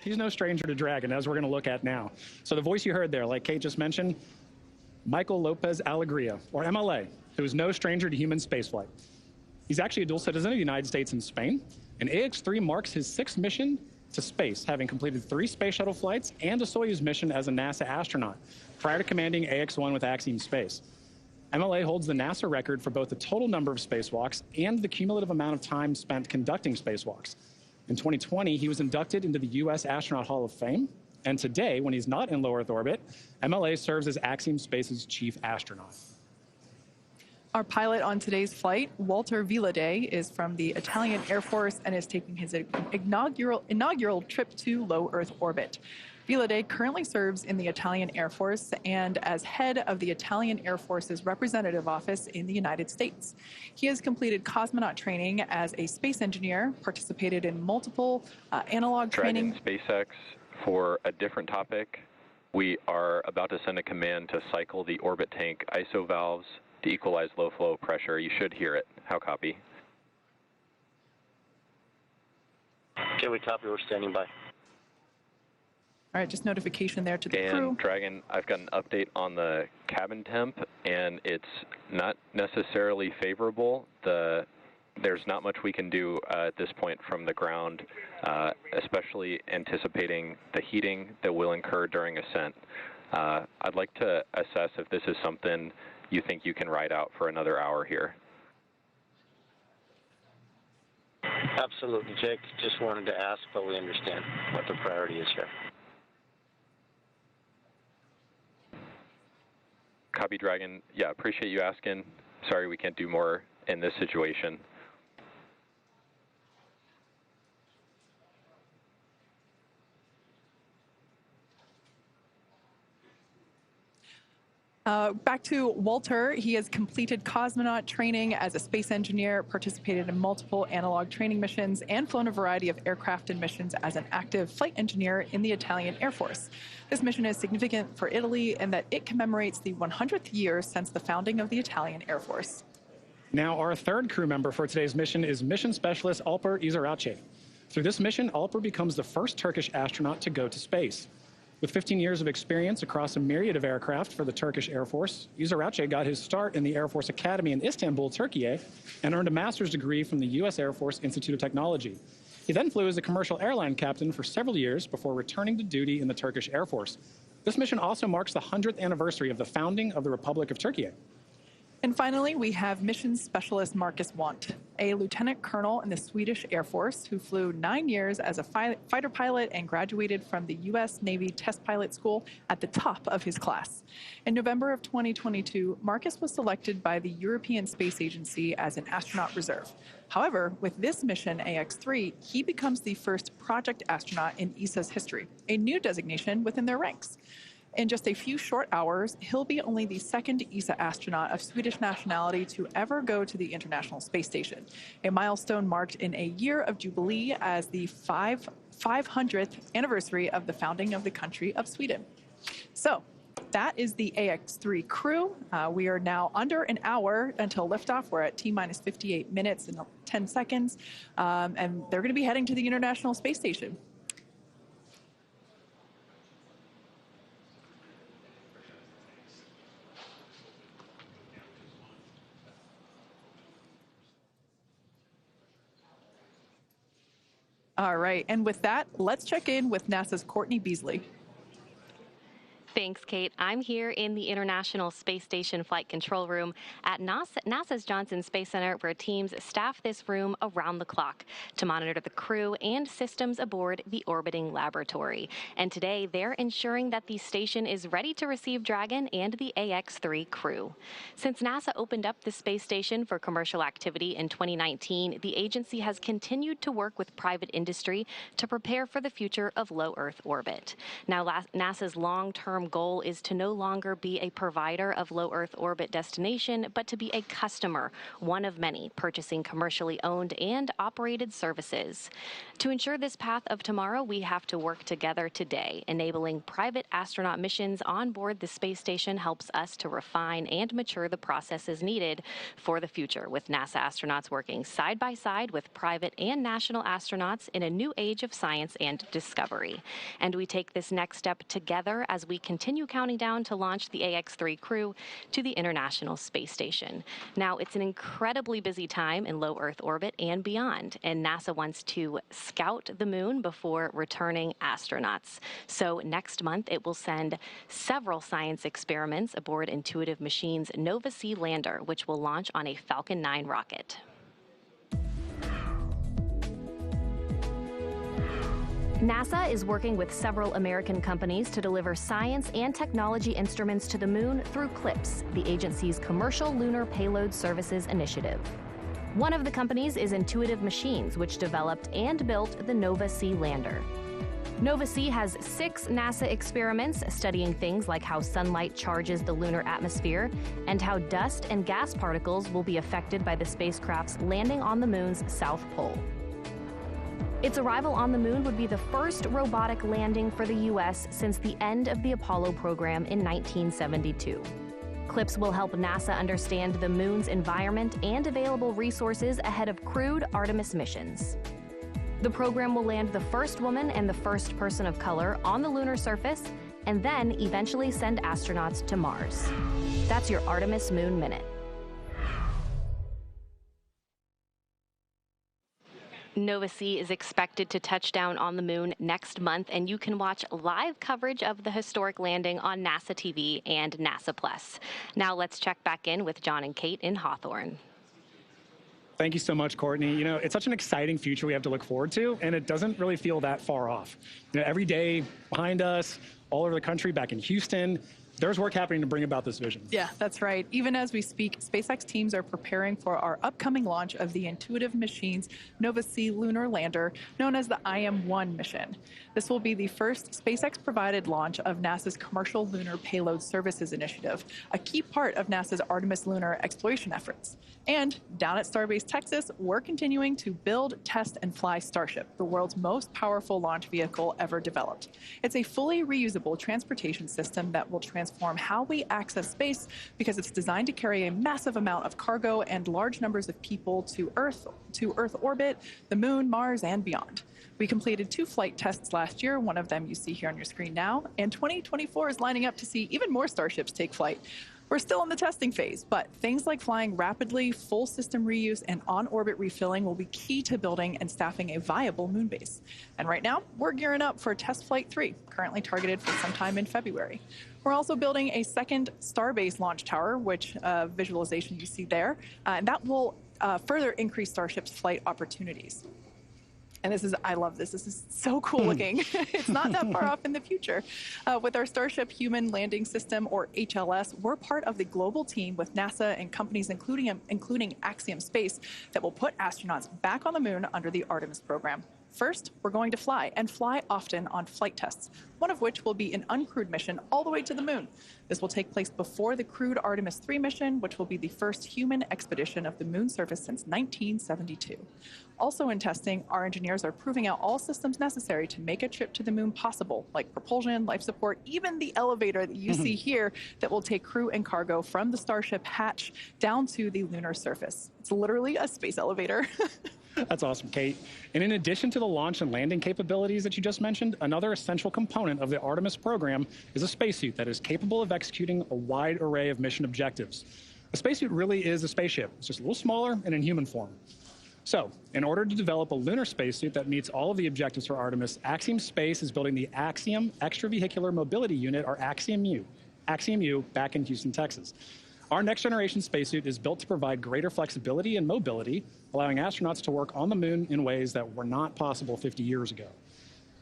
He's no stranger to Dragon, as we're going to look at now. So the voice you heard there, like Kate just mentioned, Michael Lopez Alegria, or MLA, who is no stranger to human spaceflight. He's actually a dual citizen of the United States and Spain, and AX-3 marks his 6th mission to space, having completed 3 space shuttle flights and a Soyuz mission as a NASA astronaut, prior to commanding AX-1 with Axiom Space. MLA holds the NASA record for both the total number of spacewalks and the cumulative amount of time spent conducting spacewalks. In 2020, he was inducted into the U.S. Astronaut Hall of Fame, and today, when he's not in low Earth orbit, MLA serves as Axiom Space's chief astronaut. Our pilot on today's flight, Walter Villadei, is from the Italian Air Force and is taking his inaugural trip to low Earth orbit. Villadei currently serves in the Italian Air Force and as head of the Italian Air Force's representative office in the United States. He has completed cosmonaut training as a space engineer, participated in multiple analog training. SpaceX, for a different topic, we are about to send a command to cycle the orbit tank ISO valves to equalize low flow pressure. You should hear it. How copy? Okay, we copy. We're standing by. All right, just notification there to the crew. And Dragon, I've got an update on the cabin temp, and it's not necessarily favorable. There's not much we can do at this point from the ground, especially anticipating the heating that will incur during ascent. I'd like to assess if this is something you think you can ride out for another hour here. Absolutely, Jake. Just wanted to ask, but we understand what the priority is here. Copy, Dragon. Yeah, appreciate you asking. Sorry we can't do more in this situation. Back to Walter. He has completed cosmonaut training as a space engineer, participated in multiple analog training missions, and flown a variety of aircraft and missions as an active flight engineer in the Italian Air Force. This mission is significant for Italy in that it commemorates the 100th year since the founding of the Italian Air Force. Now, our third crew member for today's mission is Mission Specialist Alper İziraçe. Through this mission, Alper becomes the first Turkish astronaut to go to space. With 15 years of experience across a myriad of aircraft for the Turkish Air Force, İziraçe got his start in the Air Force Academy in Istanbul, Turkey, and earned a master's degree from the U.S. Air Force Institute of Technology. He then flew as a commercial airline captain for several years before returning to duty in the Turkish Air Force. This mission also marks the 100th anniversary of the founding of the Republic of Turkey. And finally, we have Mission Specialist Marcus Want, a lieutenant colonel in the Swedish Air Force who flew 9 years as a fighter pilot and graduated from the U.S. Navy Test Pilot School at the top of his class. In November of 2022, Marcus was selected by the European Space Agency as an astronaut reserve. However, with this mission, AX-3, he becomes the first project astronaut in ESA's history, a new designation within their ranks. In just a few short hours, he'll be only the second ESA astronaut of Swedish nationality to ever go to the International Space Station, a milestone marked in a year of jubilee as the 500th anniversary of the founding of the country of Sweden. So that is the AX-3 crew. We are now under an hour until liftoff. We're at T-minus 58 minutes and 10 seconds, and they're going to be heading to the International Space Station. All right, and with that, let's check in with NASA's Courtney Beasley. Thanks, Kate. I'm here in the International Space Station Flight Control Room at NASA's Johnson Space Center, where teams staff this room around the clock to monitor the crew and systems aboard the orbiting laboratory. And today, they're ensuring that the station is ready to receive Dragon and the AX-3 crew. Since NASA opened up the space station for commercial activity in 2019, the agency has continued to work with private industry to prepare for the future of low Earth orbit. Now, NASA's long-term goal is to no longer be a provider of low Earth orbit destination, but to be a customer, one of many, purchasing commercially owned and operated services. To ensure this path of tomorrow, we have to work together today. Enabling private astronaut missions on board the space station helps us to refine and mature the processes needed for the future, with NASA astronauts working side by side with private and national astronauts in a new age of science and discovery. And we take this next step together as we continue counting down to launch the AX-3 crew to the International Space Station. Now, it's an incredibly busy time in low Earth orbit and beyond, and NASA wants to scout the moon before returning astronauts. So next month, it will send several science experiments aboard Intuitive Machines' Nova-C lander, which will launch on a Falcon 9 rocket. NASA is working with several American companies to deliver science and technology instruments to the moon through CLPS, the agency's Commercial Lunar Payload Services Initiative. One of the companies is Intuitive Machines, which developed and built the Nova-C lander. Nova-C has 6 NASA experiments studying things like how sunlight charges the lunar atmosphere and how dust and gas particles will be affected by the spacecraft's landing on the moon's south pole. Its arrival on the moon would be the first robotic landing for the U.S. since the end of the Apollo program in 1972. CLPS will help NASA understand the moon's environment and available resources ahead of crewed Artemis missions. The program will land the first woman and the first person of color on the lunar surface, and then eventually send astronauts to Mars. That's your Artemis Moon Minute. Nova-C is expected to touch down on the moon next month, and you can watch live coverage of the historic landing on NASA TV and NASA Plus. Now let's check back in with John and Kate in Hawthorne. Thank you so much, Courtney. You know, it's such an exciting future we have to look forward to, and it doesn't really feel that far off. You know, every day behind us, all over the country, back in Houston, there's work happening to bring about this vision. Yeah, that's right. Even as we speak, SpaceX teams are preparing for our upcoming launch of the Intuitive Machines Nova-C lunar lander, known as the IM-1 mission. This will be the first SpaceX-provided launch of NASA's Commercial Lunar Payload Services Initiative, a key part of NASA's Artemis lunar exploration efforts. And down at Starbase, Texas, we're continuing to build, test, and fly Starship, the world's most powerful launch vehicle ever developed. It's a fully reusable transportation system that will transform how we access space because it's designed to carry a massive amount of cargo and large numbers of people to Earth orbit, the Moon, Mars, and beyond. We completed 2 flight tests last year, one of them you see here on your screen now, and 2024 is lining up to see even more Starships take flight. We're still in the testing phase, but things like flying rapidly, full system reuse, and on-orbit refilling will be key to building and staffing a viable moon base. And right now, we're gearing up for Test Flight 3, currently targeted for sometime in February. We're also building a second Starbase launch tower, which visualization you see there, and that will further increase Starship's flight opportunities. And this is, I love this. This is so cool looking. It's not that far off in the future. With our Starship Human Landing System, or HLS, we're part of the global team with NASA and companies including Axiom Space that will put astronauts back on the moon under the Artemis program. First, we're going to fly, and fly often on flight tests, one of which will be an uncrewed mission all the way to the moon. This will take place before the crewed Artemis 3 mission, which will be the first human expedition of the moon surface since 1972. Also in testing, our engineers are proving out all systems necessary to make a trip to the moon possible, like propulsion, life support, even the elevator that you see here that will take crew and cargo from the Starship hatch down to the lunar surface. It's literally a space elevator. That's awesome, Kate. And in addition to the launch and landing capabilities that you just mentioned, another essential component of the Artemis program is a spacesuit that is capable of executing a wide array of mission objectives. A spacesuit really is a spaceship. It's just a little smaller and in human form. So, in order to develop a lunar spacesuit that meets all of the objectives for Artemis, Axiom Space is building the Axiom Extravehicular Mobility Unit, or Axiom-U, back in Houston, Texas. Our next-generation spacesuit is built to provide greater flexibility and mobility, allowing astronauts to work on the moon in ways that were not possible 50 years ago.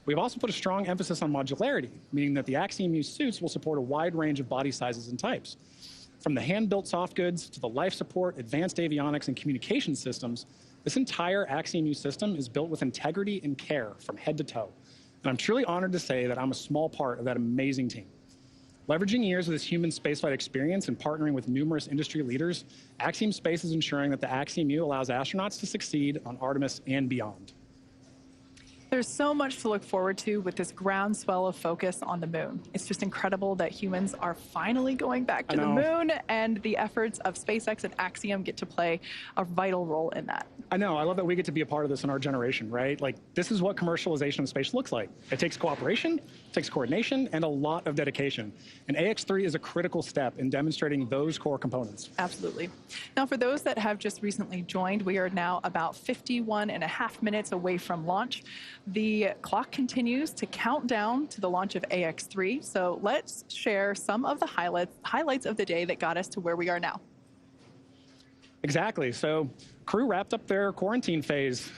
We've also put a strong emphasis on modularity, meaning that the Axiom-U suits will support a wide range of body sizes and types. From the hand-built soft goods to the life support, advanced avionics, and communication systems, this entire Axiom-U system is built with integrity and care from head to toe. And I'm truly honored to say that I'm a small part of that amazing team. Leveraging years of this human spaceflight experience and partnering with numerous industry leaders, Axiom Space is ensuring that the Axiom U allows astronauts to succeed on Artemis and beyond. There's so much to look forward to with this groundswell of focus on the moon. It's just incredible that humans are finally going back to the moon, and the efforts of SpaceX and Axiom get to play a vital role in that. I know. I love that we get to be a part of this in our generation, right? Like, this is what commercialization of space looks like. It takes cooperation, it takes coordination, and a lot of dedication. And AX3 is a critical step in demonstrating those core components. Absolutely. Now, for those that have just recently joined, we are now about 51.5 minutes away from launch. The clock continues to count down to the launch of AX3. So let's share some of the highlights of the day that got us to where we are now. Exactly. So crew wrapped up their quarantine phase,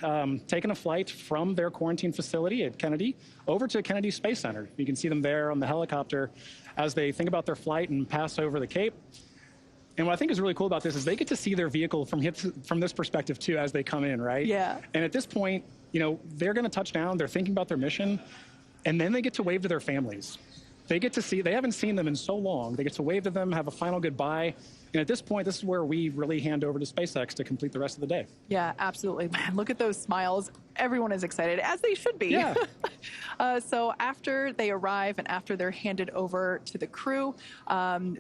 taking a flight from their quarantine facility at Kennedy over to Kennedy Space Center. You can see them there on the helicopter as they think about their flight and pass over the Cape. And what I think is really cool about this is they get to see their vehicle from this perspective too as they come in, right? Yeah. And at this point, you know, they're going to touch down, they're thinking about their mission, and then they get to wave to their families. They get to see, they haven't seen them in so long, they get to wave to them, have a final goodbye. And at this point, this is where we really hand over to SpaceX to complete the rest of the day. Yeah, absolutely. Man, look at those smiles. Everyone is excited, as they should be. Yeah. So after they arrive and after they're handed over to the crew,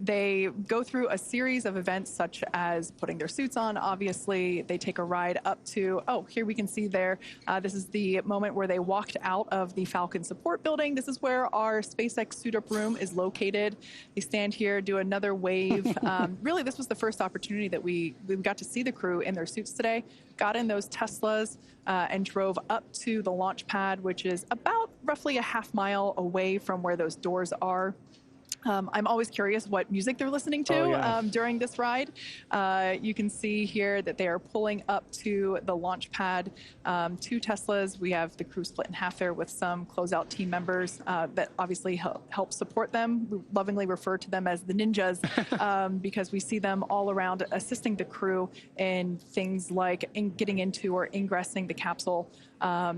they go through a series of events such as putting their suits on. Obviously, they take a ride up to, oh, here we can see there. This is the moment where they walked out of the Falcon support building. This is where our SpaceX suit-up room is located. They stand here, do another wave. Really, this was the first opportunity that we got to see the crew in their suits today. Got in those Teslas and drove up to the launch pad, which is about roughly a half mile away from where those doors are. I'm always curious what music they're listening to during this ride. You can see here that they are pulling up to the launch pad, 2 Teslas. We have the crew split in half there with some closeout team members that obviously help support them. We lovingly refer to them as the ninjas because we see them all around assisting the crew in things like getting into or ingressing the capsule.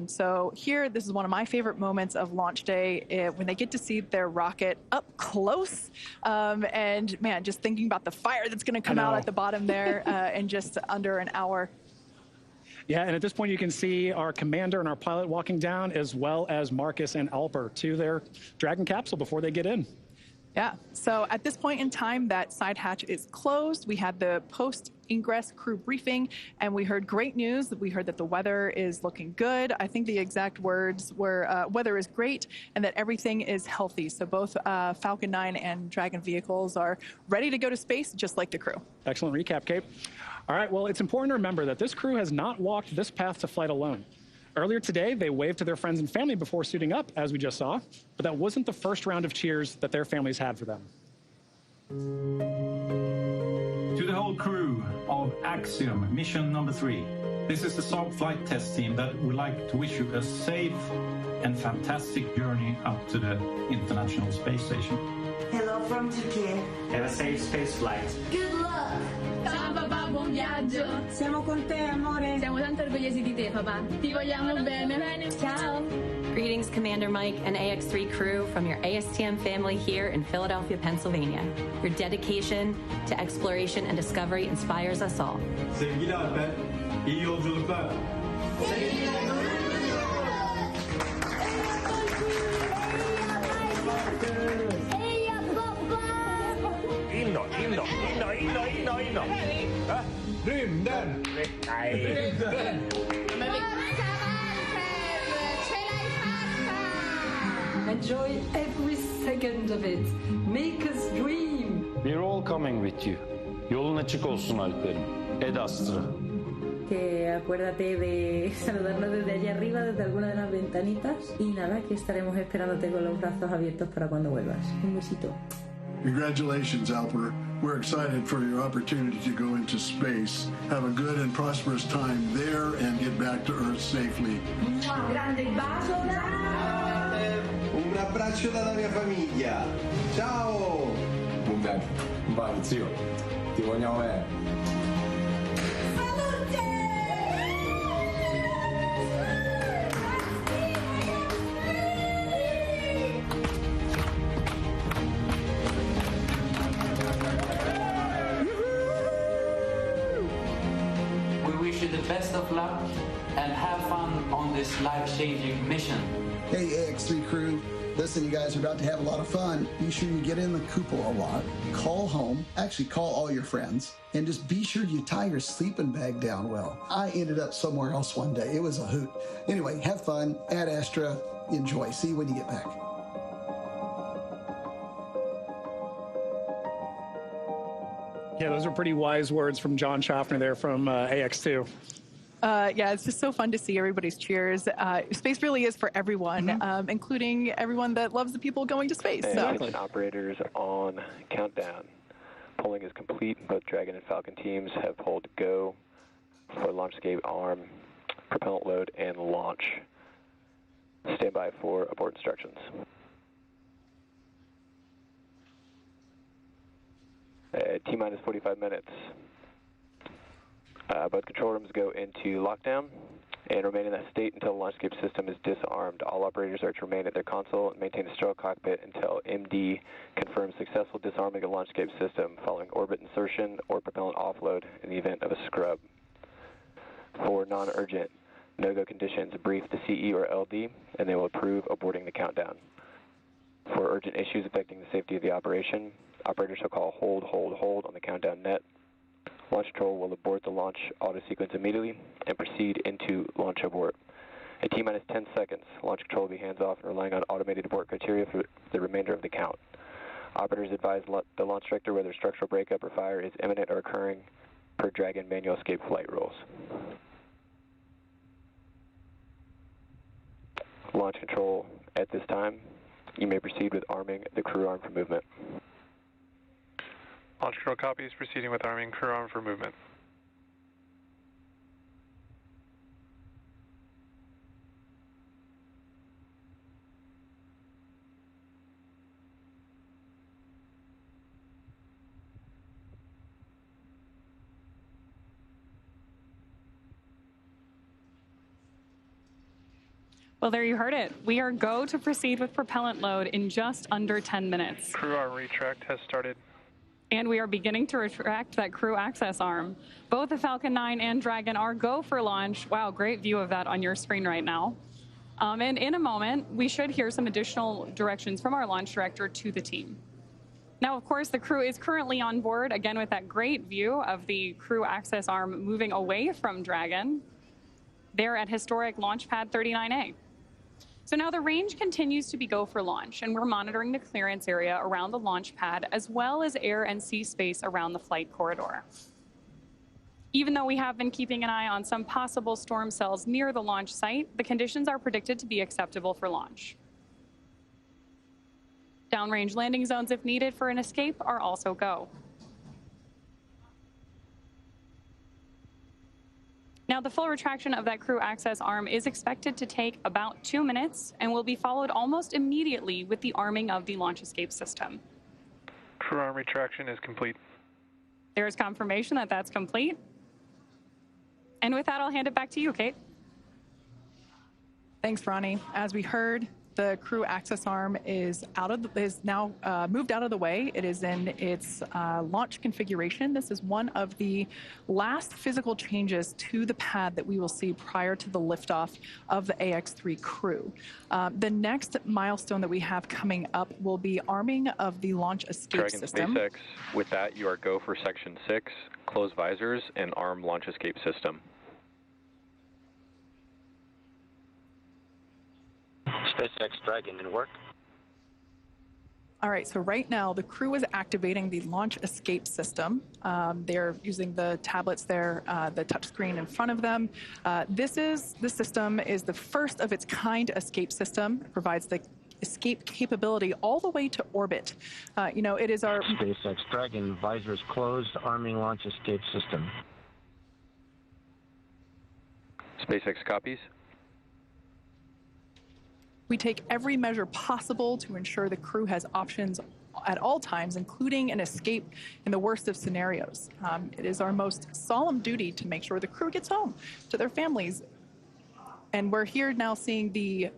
So here, this is one of my favorite moments of launch day when they get to see their rocket up close. And man, just thinking about the fire that's going to come out at the bottom there in just under an hour. Yeah, and at this point you can see our commander and our pilot walking down, as well as Marcus and Alper to their Dragon capsule before they get in. Yeah, so at this point in time, that side hatch is closed. We had the post-ingress crew briefing, and we heard great news. We heard that the weather is looking good. I think the exact words were, weather is great, and that everything is healthy. So both Falcon 9 and Dragon vehicles are ready to go to space, just like the crew. Excellent recap, Kate. All right, well, it's important to remember that this crew has not walked this path to flight alone. Earlier today, they waved to their friends and family before suiting up, as we just saw, but that wasn't the first round of cheers that their families had for them. To the whole crew of Axiom Mission number 3, this is the Saab flight test team that would like to wish you a safe and fantastic journey up to the International Space Station. Hello from Turkey. Have a safe space flight. Good luck. Ciao papà, buon viaggio. Siamo con te, amore. Siamo tanto orgogliosi di te, papà. Ti vogliamo bene. Ciao. Greetings, Commander Mike and AX3 crew from your ASTM family here in Philadelphia, Pennsylvania. Your dedication to exploration and discovery inspires us all. Sevgili Alper, iyi yolculuklar. Rymden! Enjoy every second of it. Make us dream. We're all coming with you. Yolun açık olsun Alper'im. Ed Astra. Que acuérdate de saludarnos desde allá arriba, desde alguna de las ventanitas. Y nada, que estaremos esperándote con los brazos abiertos para cuando vuelvas. Un besito. Congratulations, Alper. We're excited for your opportunity to go into space. Have a good and prosperous time there and get back to Earth safely. Un grande bacio. Un abbraccio dalla mia famiglia. Ciao! Buon viaggio. Vai, zio. Ti vogliamo bene. you the best of luck and have fun on this life-changing mission. Hey, AX3 crew. Listen, you guys are about to have a lot of fun. Be sure you get in the cupola a lot. Call home. Actually, call all your friends. And just be sure you tie your sleeping bag down well. I ended up somewhere else one day. It was a hoot. Anyway, have fun. Ad Astra. Enjoy. See you when you get back. Yeah, those are pretty wise words from John Schaffner there from AX2. Yeah, it's just so fun to see everybody's cheers. Space really is for everyone, including everyone that loves the people going to space. And operators on countdown. Polling is complete. Both Dragon and Falcon teams have pulled go for launch escape arm, propellant load, and launch. Stand by for abort instructions. T-minus 45 minutes. Both control rooms go into lockdown and remain in that state until the launch escape system is disarmed. All operators are to remain at their console and maintain a sterile cockpit until MD confirms successful disarming of the launch escape system following orbit insertion or propellant offload in the event of a scrub. For non-urgent no-go conditions, brief the CE or LD and they will approve aborting the countdown. For urgent issues affecting the safety of the operation, operators shall call hold on the countdown net. Launch control will abort the launch auto sequence immediately and proceed into launch abort. At T-minus 10 seconds, launch control will be hands-off and relying on automated abort criteria for the remainder of the count. Operators advise the launch director whether structural breakup or fire is imminent or occurring per Dragon manual escape flight rules. Launch control at this time. You may proceed with arming the crew arm for movement. Launch control copies, proceeding with arming crew arm for movement. Well, there you heard it. We are go to proceed with propellant load in just under 10 minutes. Crew arm retract has started. And we are beginning to retract that crew access arm. Both the Falcon 9 and Dragon are go for launch. Wow, great view of that on your screen right now. And in a moment, we should hear some additional directions from our launch director to the team. Now, of course, the crew is currently on board, again, with that great view of the crew access arm moving away from Dragon. They're at historic launch pad 39A. So now the range continues to be go for launch, and we're monitoring the clearance area around the launch pad, as well as air and sea space around the flight corridor. Even though we have been keeping an eye on some possible storm cells near the launch site, the conditions are predicted to be acceptable for launch. Downrange landing zones, if needed for an escape, are also go. Now, the full retraction of that crew access arm is expected to take about 2 minutes and will be followed almost immediately with the arming of the launch escape system. Crew arm retraction is complete. There is confirmation that that's complete. And with that, I'll hand it back to you, Kate. Thanks, Ronnie. As we heard, the crew access arm is now moved out of the way. It is in its launch configuration. This is one of the last physical changes to the pad that we will see prior to the liftoff of the AX3 crew. The next milestone that we have coming up will be arming of the launch escape Dragon system. SpaceX, with that, you are go for Section 6, close visors, and arm launch escape system. SpaceX Dragon in work. All right, so right now the crew is activating the launch escape system. They're using the tablets there, the touchscreen in front of them. This system is the first of its kind escape system. It provides the escape capability all the way to orbit. It is our SpaceX Dragon visors closed, arming launch escape system. SpaceX copies. We take every measure possible to ensure the crew has options at all times, including an escape in the worst of scenarios. It is our most solemn duty to make sure the crew gets home to their families. And we're here now seeing the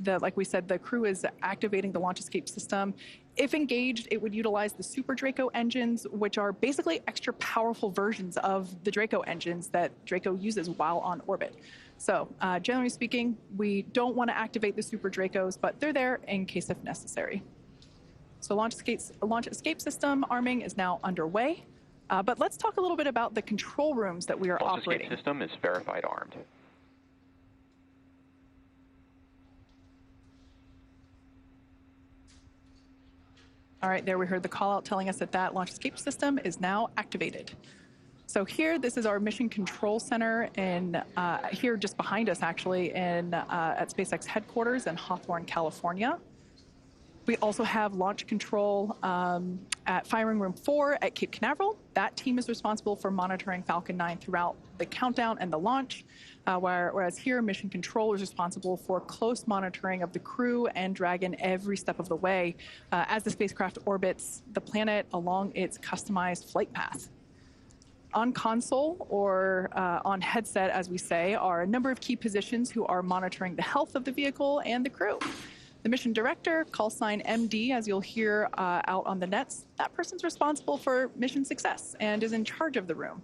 like we said, the crew is activating the launch escape system. If engaged, it would utilize the Super Draco engines, which are basically extra powerful versions of the Draco engines that Draco uses while on orbit. So generally speaking, we don't want to activate the Super Dracos, but they're there in case if necessary. So launch escape system arming is now underway. But let's talk a little bit about the control rooms that we are operating. Launch escape system is verified armed. All right, there we heard the call out telling us that that launch escape system is now activated. So here, this is our mission control center, and here just behind us, actually, at SpaceX headquarters in Hawthorne, California. We also have launch control at Firing Room 4 at Cape Canaveral. That team is responsible for monitoring Falcon 9 throughout the countdown and the launch, whereas here, mission control is responsible for close monitoring of the crew and Dragon every step of the way as the spacecraft orbits the planet along its customized flight path. On console, or on headset, as we say, are a number of key positions who are monitoring the health of the vehicle and the crew. The mission director, call sign MD, as you'll hear out on the nets, that person's responsible for mission success and is in charge of the room.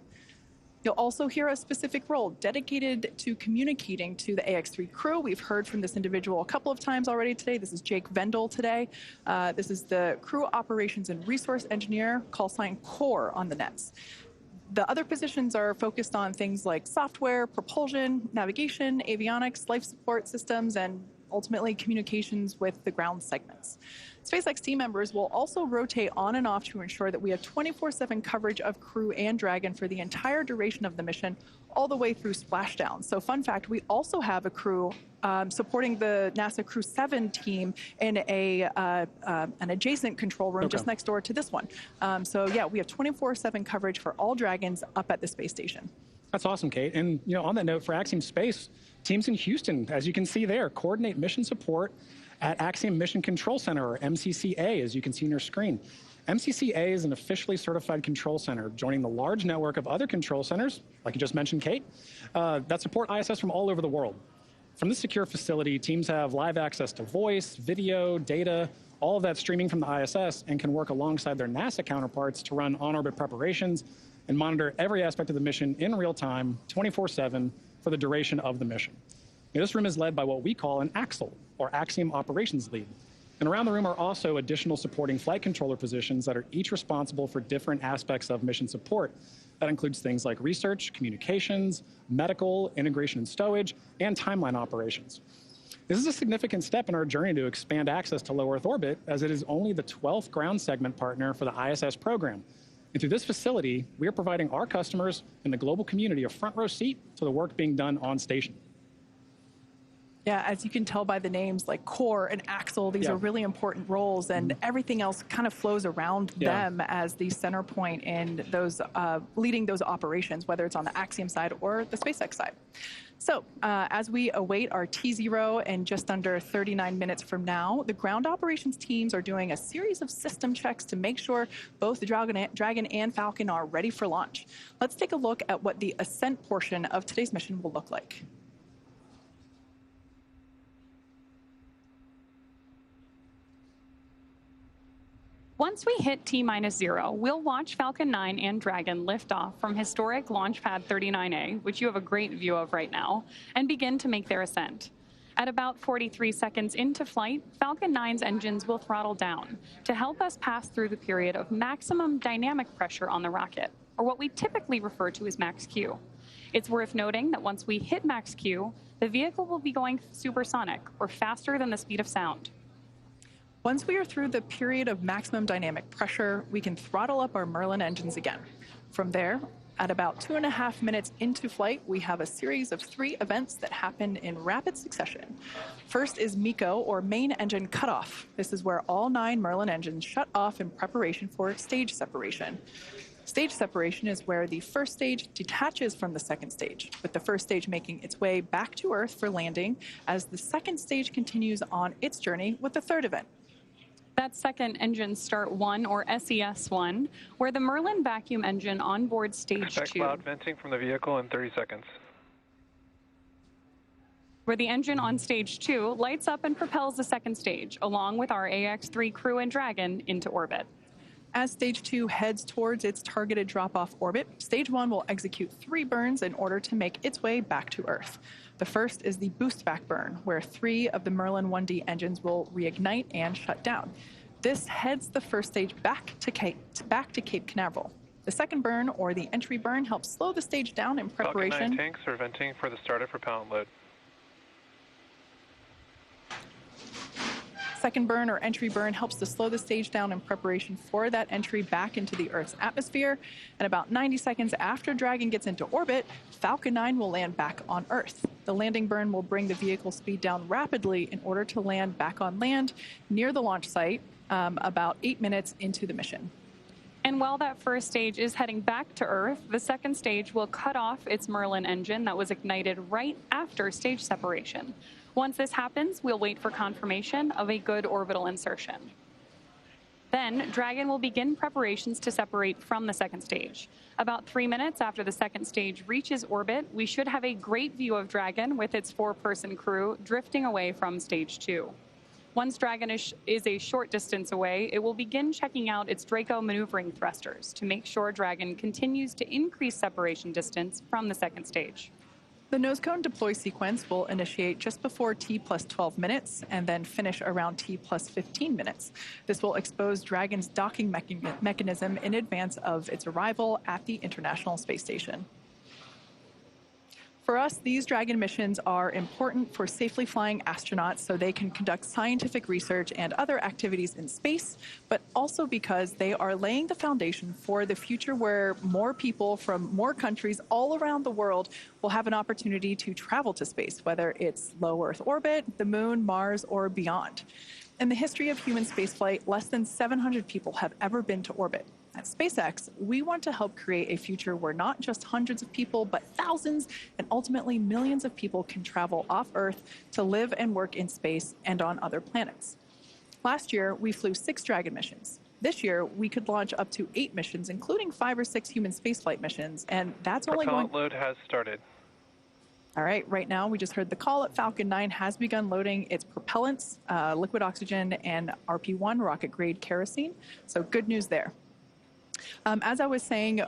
You'll also hear a specific role dedicated to communicating to the AX3 crew. We've heard from this individual a couple of times already today. This is Jake Vendel today. This is the crew operations and resource engineer, call sign CORE on the nets. The other positions are focused on things like software, propulsion, navigation, avionics, life support systems, and ultimately communications with the ground segments. SpaceX team members will also rotate on and off to ensure that we have 24/7 coverage of crew and Dragon for the entire duration of the mission, all the way through splashdown. So fun fact, we also have a crew supporting the NASA Crew 7 team in an adjacent control room just next door to this one. So yeah, we have 24/7 coverage for all Dragons up at the space station. That's awesome, Kate. And on that note, for Axiom Space, teams in Houston, as you can see there, coordinate mission support at Axiom Mission Control Center, or MCCA, as you can see on your screen. MCCA is an officially certified control center, joining the large network of other control centers, like you just mentioned, Kate, that support ISS from all over the world. From this secure facility, teams have live access to voice, video, data, all of that streaming from the ISS, and can work alongside their NASA counterparts to run on-orbit preparations and monitor every aspect of the mission in real time, 24/7, for the duration of the mission. Now, this room is led by what we call an AXL, or Axiom Operations Lead. And around the room are also additional supporting flight controller positions that are each responsible for different aspects of mission support. That includes things like research, communications, medical, integration and stowage, and timeline operations. This is a significant step in our journey to expand access to low Earth orbit, as it is only the 12th ground segment partner for the ISS program. And through this facility, we are providing our customers and the global community a front row seat to the work being done on station. Yeah, as you can tell by the names like CORE and AXL, these are really important roles, and everything else kind of flows around them as the center point in those leading those operations, whether it's on the Axiom side or the SpaceX side. So as we await our T0 in just under 39 minutes from now, the ground operations teams are doing a series of system checks to make sure both the Dragon and Falcon are ready for launch. Let's take a look at what the ascent portion of today's mission will look like. Once we hit T-0, we'll watch Falcon 9 and Dragon lift off from historic Launch Pad 39A, which you have a great view of right now, and begin to make their ascent. At about 43 seconds into flight, Falcon 9's engines will throttle down to help us pass through the period of maximum dynamic pressure on the rocket, or what we typically refer to as max Q. It's worth noting that once we hit max Q, the vehicle will be going supersonic, or faster than the speed of sound. Once we are through the period of maximum dynamic pressure, we can throttle up our Merlin engines again. From there, at about 2.5 minutes into flight, we have a series of 3 events that happen in rapid succession. First is MECO, or main engine cutoff. This is where all 9 Merlin engines shut off in preparation for stage separation. Stage separation is where the first stage detaches from the second stage, with the first stage making its way back to Earth for landing, as the second stage continues on its journey with the third event. That's second engine start 1, or SES1, where the Merlin vacuum engine on board stage 2. Expect loud venting from the vehicle in 30 seconds. where the engine on stage 2 lights up and propels the second stage, along with our AX-3 crew and Dragon, into orbit. As stage 2 heads towards its targeted drop-off orbit, stage 1 will execute 3 burns in order to make its way back to Earth. The first is the boost back burn, where 3 of the Merlin 1D engines will reignite and shut down. This heads the first stage back to Cape Canaveral. The second burn, or the entry burn, helps slow the stage down in preparation. Falcon 9 tanks are venting for the start of propellant load. Second burn, or entry burn, helps to slow the stage down in preparation for that entry back into the Earth's atmosphere. And about 90 seconds after Dragon gets into orbit, Falcon 9 will land back on Earth. The landing burn will bring the vehicle speed down rapidly in order to land back on land near the launch site about 8 minutes into the mission. And while that first stage is heading back to Earth, the second stage will cut off its Merlin engine that was ignited right after stage separation. Once this happens, we'll wait for confirmation of a good orbital insertion. Then, Dragon will begin preparations to separate from the second stage. About 3 minutes after the second stage reaches orbit, we should have a great view of Dragon with its 4-person crew drifting away from stage 2. Once Dragon is a short distance away, it will begin checking out its Draco maneuvering thrusters to make sure Dragon continues to increase separation distance from the second stage. The nose cone deploy sequence will initiate just before T plus 12 minutes and then finish around T plus 15 minutes. This will expose Dragon's docking mechanism in advance of its arrival at the International Space Station. For us, these Dragon missions are important for safely flying astronauts so they can conduct scientific research and other activities in space, but also because they are laying the foundation for the future where more people from more countries all around the world will have an opportunity to travel to space, whether it's low Earth orbit, the moon, Mars, or beyond. In the history of human spaceflight, less than 700 people have ever been to orbit. At SpaceX, we want to help create a future where not just hundreds of people, but thousands and ultimately millions of people can travel off Earth to live and work in space and on other planets. Last year, we flew 6 Dragon missions. This year, we could launch up to 8 missions, including 5 or 6 human spaceflight missions, and that's only going... Propellant load has started. All right, right now we just heard the call that Falcon 9 has begun loading its propellants, liquid oxygen, and RP-1 rocket-grade kerosene, so good news there. As I was saying,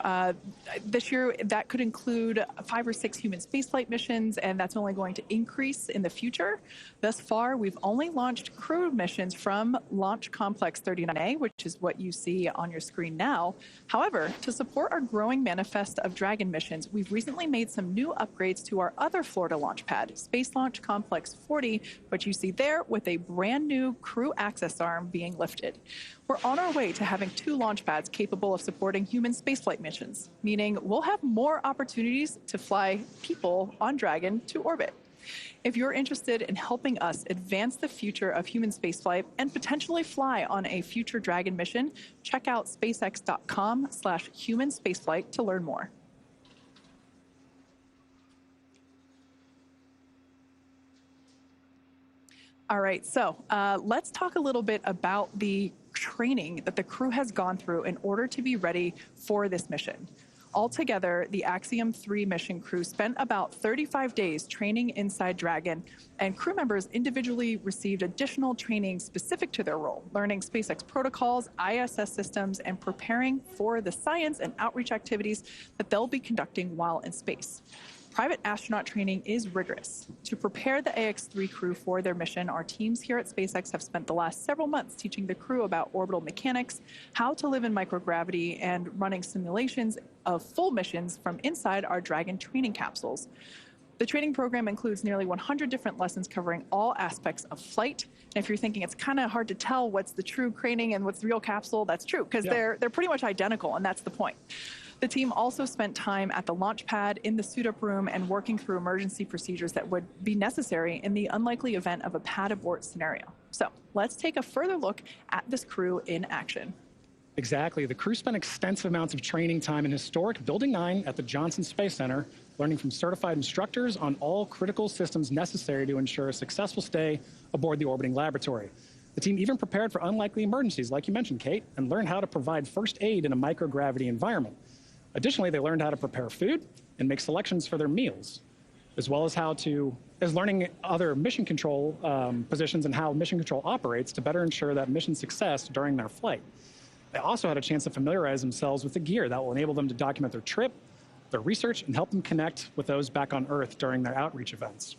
this year that could include 5 or 6 human spaceflight missions, and that's only going to increase in the future. Thus far, we've only launched crew missions from Launch Complex 39A, which is what you see on your screen now. However, to support our growing manifest of Dragon missions, we've recently made some new upgrades to our other Florida launch pad, Space Launch Complex 40, which you see there with a brand new crew access arm being lifted. We're on our way to having 2 launch pads capable of supporting human spaceflight missions, meaning we'll have more opportunities to fly people on Dragon to orbit. If you're interested in helping us advance the future of human spaceflight and potentially fly on a future Dragon mission, check out spacex.com/human spaceflight to learn more. All right, so let's talk a little bit about the training that the crew has gone through in order to be ready for this mission. Altogether, the Axiom 3 mission crew spent about 35 days training inside Dragon, and crew members individually received additional training specific to their role, learning SpaceX protocols, ISS systems, and preparing for the science and outreach activities that they'll be conducting while in space. Private astronaut training is rigorous. To prepare the AX-3 crew for their mission, our teams here at SpaceX have spent the last several months teaching the crew about orbital mechanics, how to live in microgravity, and running simulations of full missions from inside our Dragon training capsules. The training program includes nearly 100 different lessons covering all aspects of flight. And if you're thinking it's kind of hard to tell what's the true training and what's the real capsule, that's true, because they're pretty much identical, and that's the point. The team also spent time at the launch pad, in the suit-up room, and working through emergency procedures that would be necessary in the unlikely event of a pad abort scenario. So let's take a further look at this crew in action. Exactly. The crew spent extensive amounts of training time in historic Building 9 at the Johnson Space Center, learning from certified instructors on all critical systems necessary to ensure a successful stay aboard the orbiting laboratory. The team even prepared for unlikely emergencies, like you mentioned, Kate, and learned how to provide first aid in a microgravity environment. Additionally, they learned how to prepare food and make selections for their meals, as well as how to is learning other mission control positions and how mission control operates to better ensure that mission success during their flight. They also had a chance to familiarize themselves with the gear that will enable them to document their trip, their research, and help them connect with those back on Earth during their outreach events.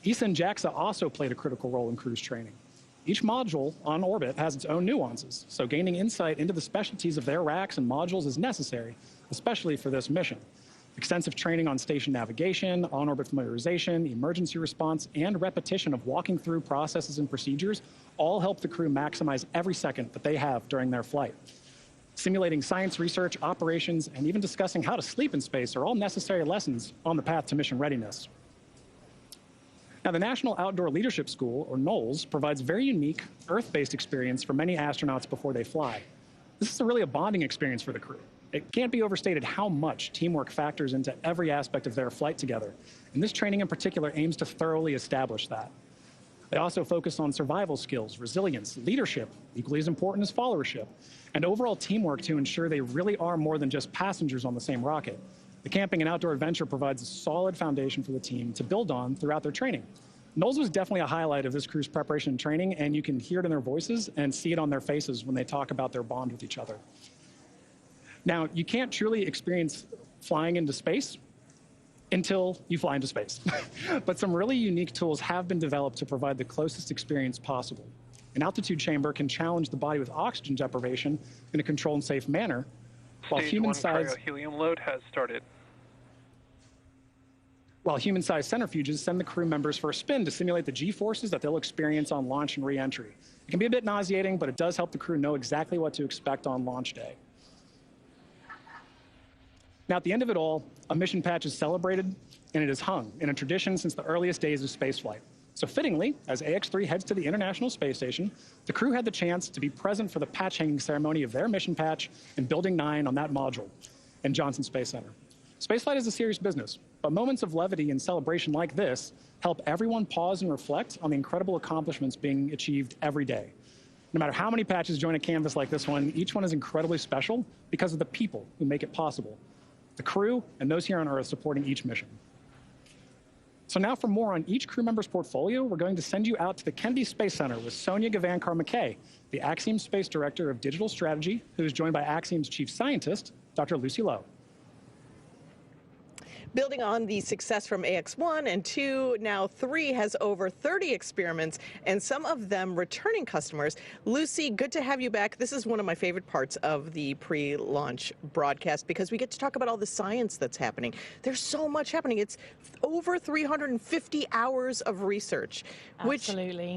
ESA and JAXA also played a critical role in cruise training. Each module on orbit has its own nuances, so gaining insight into the specialties of their racks and modules is necessary, especially for this mission. Extensive training on station navigation, on-orbit familiarization, emergency response, and repetition of walking through processes and procedures all help the crew maximize every second that they have during their flight. Simulating science research, operations, and even discussing how to sleep in space are all necessary lessons on the path to mission readiness. Now, the National Outdoor Leadership School, or NOLS, provides very unique Earth-based experience for many astronauts before they fly. This is really a bonding experience for the crew. It can't be overstated how much teamwork factors into every aspect of their flight together, and this training in particular aims to thoroughly establish that. They also focus on survival skills, resilience, leadership, equally as important as followership, and overall teamwork to ensure they really are more than just passengers on the same rocket. The camping and outdoor adventure provides a solid foundation for the team to build on throughout their training. NOLS was definitely a highlight of this crew's preparation and training, and you can hear it in their voices and see it on their faces when they talk about their bond with each other. Now, you can't truly experience flying into space until you fly into space. But some really unique tools have been developed to provide the closest experience possible. An altitude chamber can challenge the body with oxygen deprivation in a controlled and safe manner, while Stage 1 cryo-helium load has started. While human-sized centrifuges send the crew members for a spin to simulate the G-forces that they'll experience on launch and re-entry. It can be a bit nauseating, but it does help the crew know exactly what to expect on launch day. Now, at the end of it all, a mission patch is celebrated, and it is hung in a tradition since the earliest days of spaceflight. So fittingly, as AX-3 heads to the International Space Station, the crew had the chance to be present for the patch-hanging ceremony of their mission patch in Building 9 on that module in Johnson Space Center. Spaceflight is a serious business, but moments of levity and celebration like this help everyone pause and reflect on the incredible accomplishments being achieved every day. No matter how many patches join a canvas like this one, each one is incredibly special because of the people who make it possible. The crew, and those here on Earth supporting each mission. So now for more on each crew member's portfolio, we're going to send you out to the Kennedy Space Center with Sonia Gavankar-McKay, the Axiom Space Director of Digital Strategy, who is joined by Axiom's Chief Scientist, Dr. Lucy Lowe. Building on the success from AX-1 and 2, now 3 has over 30 experiments, and some of them returning customers. Lucy, good to have you back. This is one of my favorite parts of the pre-launch broadcast because we get to talk about all the science that's happening. There's so much happening. It's over 350 hours of research, which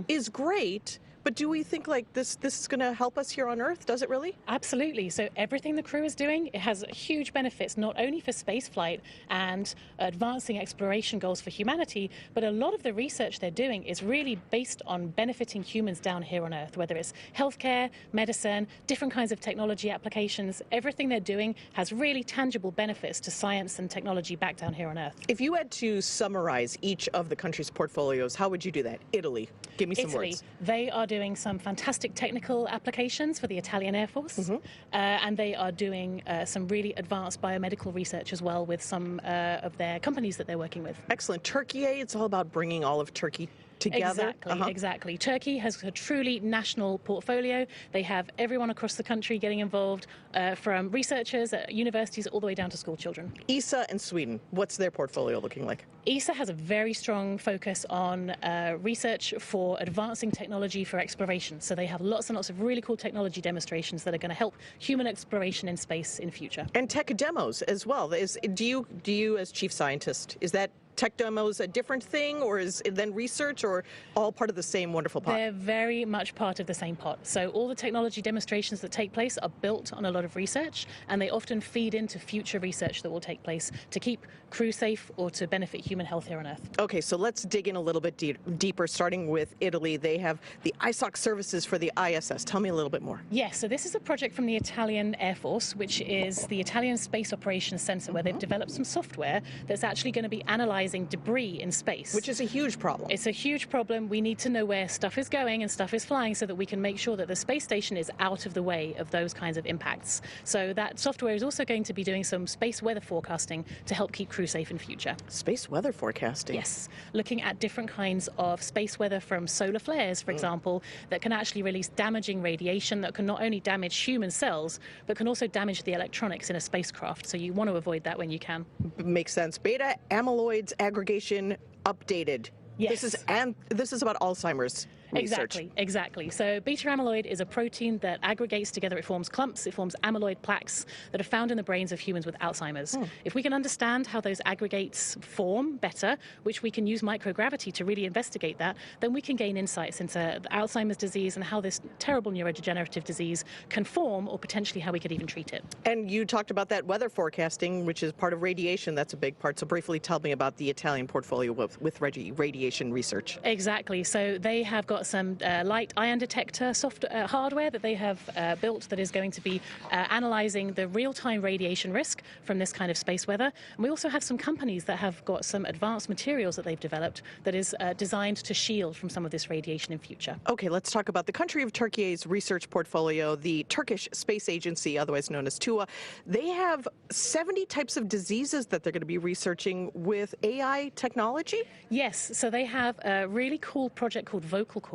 is great. But do we think like this is going to help us here on Earth? Does it really? Absolutely. So everything the crew is doing, it has huge benefits, not only for spaceflight and advancing exploration goals for humanity, but a lot of the research they're doing is really based on benefiting humans down here on Earth, whether it's healthcare, medicine, different kinds of technology applications. Everything they're doing has really tangible benefits to science and technology back down here on Earth. If you had to summarize each of the country's portfolios, how would you do that? Italy, give me some words. They are doing some fantastic technical applications for the Italian Air Force, and they are doing some really advanced biomedical research as well with some of their companies that they're working with. Excellent. Turkey, it's all about bringing all of Turkey together. Exactly. Turkey has a truly national portfolio. They have everyone across the country getting involved, from researchers at universities all the way down to school children. ESA and Sweden, what's their portfolio looking like? ESA has a very strong focus on research for advancing technology for exploration. So they have lots and lots of really cool technology demonstrations that are going to help human exploration in space in future. And tech demos as well. Do you as chief scientist, is that tech demos a different thing, or is it then research, or all part of the same wonderful pot? They're very much part of the same pot. So all the technology demonstrations that take place are built on a lot of research, and they often feed into future research that will take place to keep crew safe or to benefit human health here on Earth. Okay, so let's dig in a little bit deeper, starting with Italy. They have the ISOC services for the ISS. Tell me a little bit more. Yes, so this is a project from the Italian Air Force, which is the Italian Space Operations Center, where they've developed some software that's actually going to be analyzing analyzing debris in space. Which is a huge problem. It's a huge problem. We need to know where stuff is going and stuff is flying so that we can make sure that the space station is out of the way of those kinds of impacts. So that software is also going to be doing some space weather forecasting to help keep crew safe in future. Space weather forecasting? Yes. Looking at different kinds of space weather from solar flares, for example, that can actually release damaging radiation that can not only damage human cells, but can also damage the electronics in a spacecraft. So you want to avoid that when you can. Makes sense. Beta amyloids aggregation updated. Yes. This is about Alzheimer's research. Exactly. So beta amyloid is a protein that aggregates together. It forms clumps. It forms amyloid plaques that are found in the brains of humans with Alzheimer's. If we can understand how those aggregates form better, which we can use microgravity to really investigate that, then we can gain insights into Alzheimer's disease and how this terrible neurodegenerative disease can form, or potentially how we could even treat it. And you talked about that weather forecasting, which is part of radiation. That's a big part. So briefly tell me about the Italian portfolio with radiation research. Exactly. So they have got some light ion detector hardware that they have built that is going to be analyzing the real-time radiation risk from this kind of space weather. And we also have some companies that have got some advanced materials that they've developed that is designed to shield from some of this radiation in future. Okay, let's talk about the country of Turkey's research portfolio, the Turkish Space Agency, otherwise known as TUA. They have 70 types of diseases that they're going to be researching with AI technology? Yes, so they have a really cool project called Vocal Cord,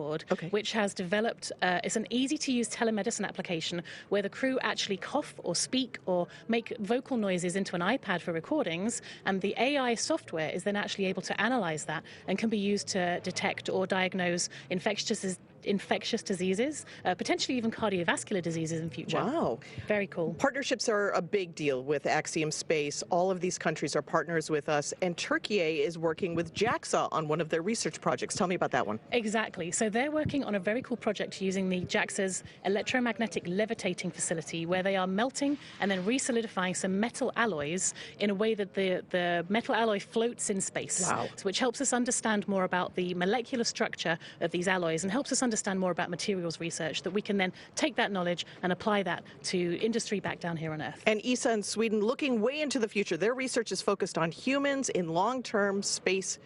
which has developed, it's an easy-to-use telemedicine application where the crew actually cough or speak or make vocal noises into an iPad for recordings, and the AI software is then actually able to analyze that and can be used to detect or diagnose infectious diseases, potentially even cardiovascular diseases in future. Wow. Very cool. Partnerships are a big deal with Axiom Space. All of these countries are partners with us, and Turkey is working with JAXA on one of their research projects. Tell me about that one. Exactly. So they're working on a very cool project using the JAXA's electromagnetic levitating facility, where they are melting and then re-solidifying some metal alloys in a way that the metal alloy floats in space. Wow. So which helps us understand more about the molecular structure of these alloys and helps us understand more about materials research, that we can then take that knowledge and apply that to industry back down here on Earth. And ESA in Sweden, looking way into the future. Their research is focused on humans in long-term space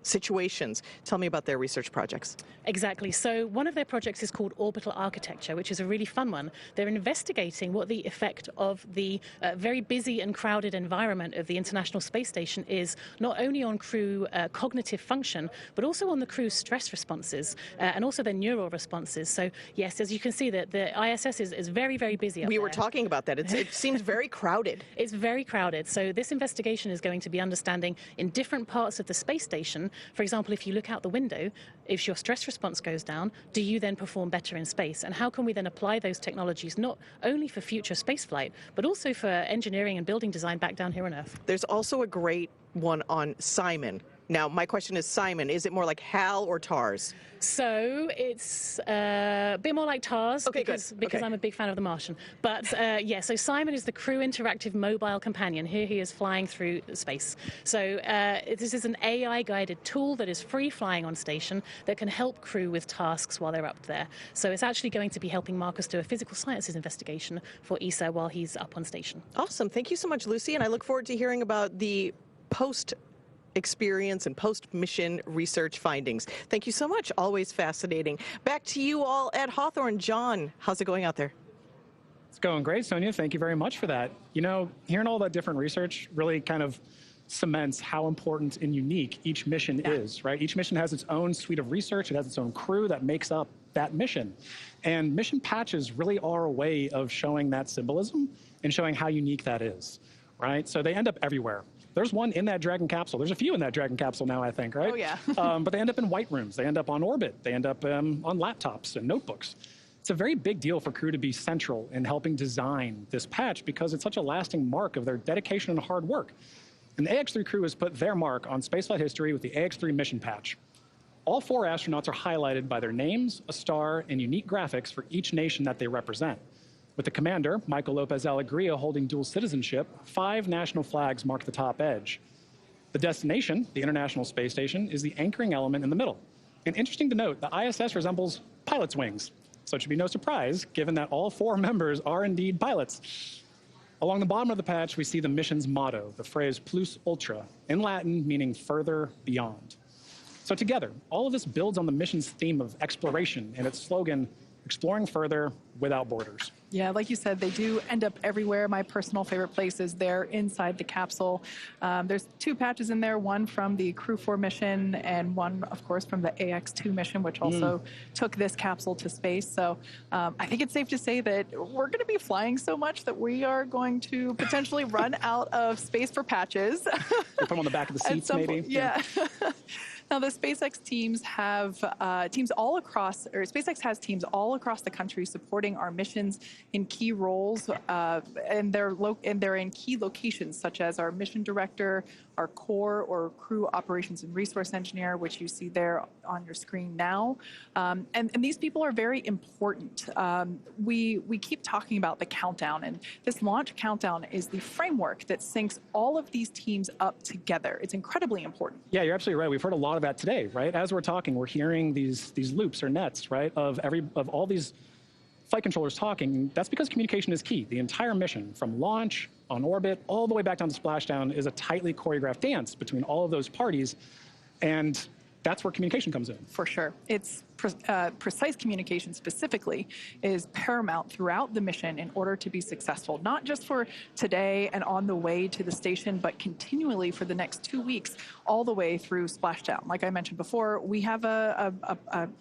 situations. Tell me about their research projects. Exactly. So one of their projects is called Orbital Architecture, which is a really fun one. They're investigating what the effect of the very busy and crowded environment of the International Space Station is, not only on crew cognitive function, but also on the crew's stress responses and also their neural responses. So yes, as you can see, that the ISS is very, very busy up We there. were talking about that. It seems very crowded. It's very crowded. So this investigation is going to be understanding in different parts of the space station. For example, if you look out the window, if your stress response goes down, do you then perform better in space? And how can we then apply those technologies not only for future spaceflight, but also for engineering and building design back down here on Earth? There's also a great one on Simon. Now, my question is, Simon, is it more like HAL or TARS? So it's a bit more like TARS, because I'm a big fan of The Martian. But yeah, so Simon is the crew interactive mobile companion. Here he is flying through space. So this is an AI-guided tool that is free flying on station that can help crew with tasks while they're up there. So it's actually going to be helping Marcus do a physical sciences investigation for ESA while he's up on station. Awesome. Thank you so much, Lucy. And I look forward to hearing about the post-experience and post-mission research findings. Thank you so much. Always fascinating. Back to you all at Hawthorne. John, how's it going out there? It's going great, Sonia. Thank you very much for that. You know, hearing all that different research really kind of cements how important and unique each mission is, right? Each mission has its own suite of research. It has its own crew that makes up that mission. And mission patches really are a way of showing that symbolism and showing how unique that is, right? So they end up everywhere. There's one in that Dragon capsule. There's a few in that Dragon capsule now, I think, right? Oh, yeah. But they end up in white rooms. They end up on orbit. They end up on laptops and notebooks. It's a very big deal for crew to be central in helping design this patch because it's such a lasting mark of their dedication and hard work. And the AX-3 crew has put their mark on spaceflight history with the AX-3 mission patch. All 4 astronauts are highlighted by their names, a star, and unique graphics for each nation that they represent. With the commander, Michael Lopez Alegria, holding dual citizenship, 5 national flags mark the top edge. The destination, the International Space Station, is the anchoring element in the middle. And interesting to note, the ISS resembles pilots' wings. So it should be no surprise, given that all 4 members are indeed pilots. Along the bottom of the patch, we see the mission's motto, the phrase plus ultra, in Latin meaning further, beyond. So together, all of this builds on the mission's theme of exploration and its slogan, exploring further without borders. Yeah, like you said, they do end up everywhere. My personal favorite place is there inside the capsule. There's 2 patches in there, one from the Crew 4 mission and one, of course, from the AX2 mission, which also took this capsule to space. So I think it's safe to say that we're going to be flying so much that we are going to potentially run out of space for patches. Put them on the back of the seats, maybe. Yeah. Now, the SpaceX teams have SpaceX has teams all across the country supporting our missions in key roles, and they're in key locations such as our mission director, our core or crew operations and resource engineer, which you see there on your screen now. And these people are very important. We keep talking about the countdown, and this launch countdown is the framework that syncs all of these teams up together. It's incredibly important. Yeah, you're absolutely right. We've heard a lot of that today, right? As we're talking, we're hearing these loops or nets, right, of all these flight controllers talking. That's because communication is key. The entire mission, from launch, on orbit, all the way back down to splashdown, is a tightly choreographed dance between all of those parties, and that's where communication comes in. For sure. It's precise communication specifically is paramount throughout the mission in order to be successful, not just for today and on the way to the station, but continually for the next 2 weeks, all the way through splashdown. Like I mentioned before, we have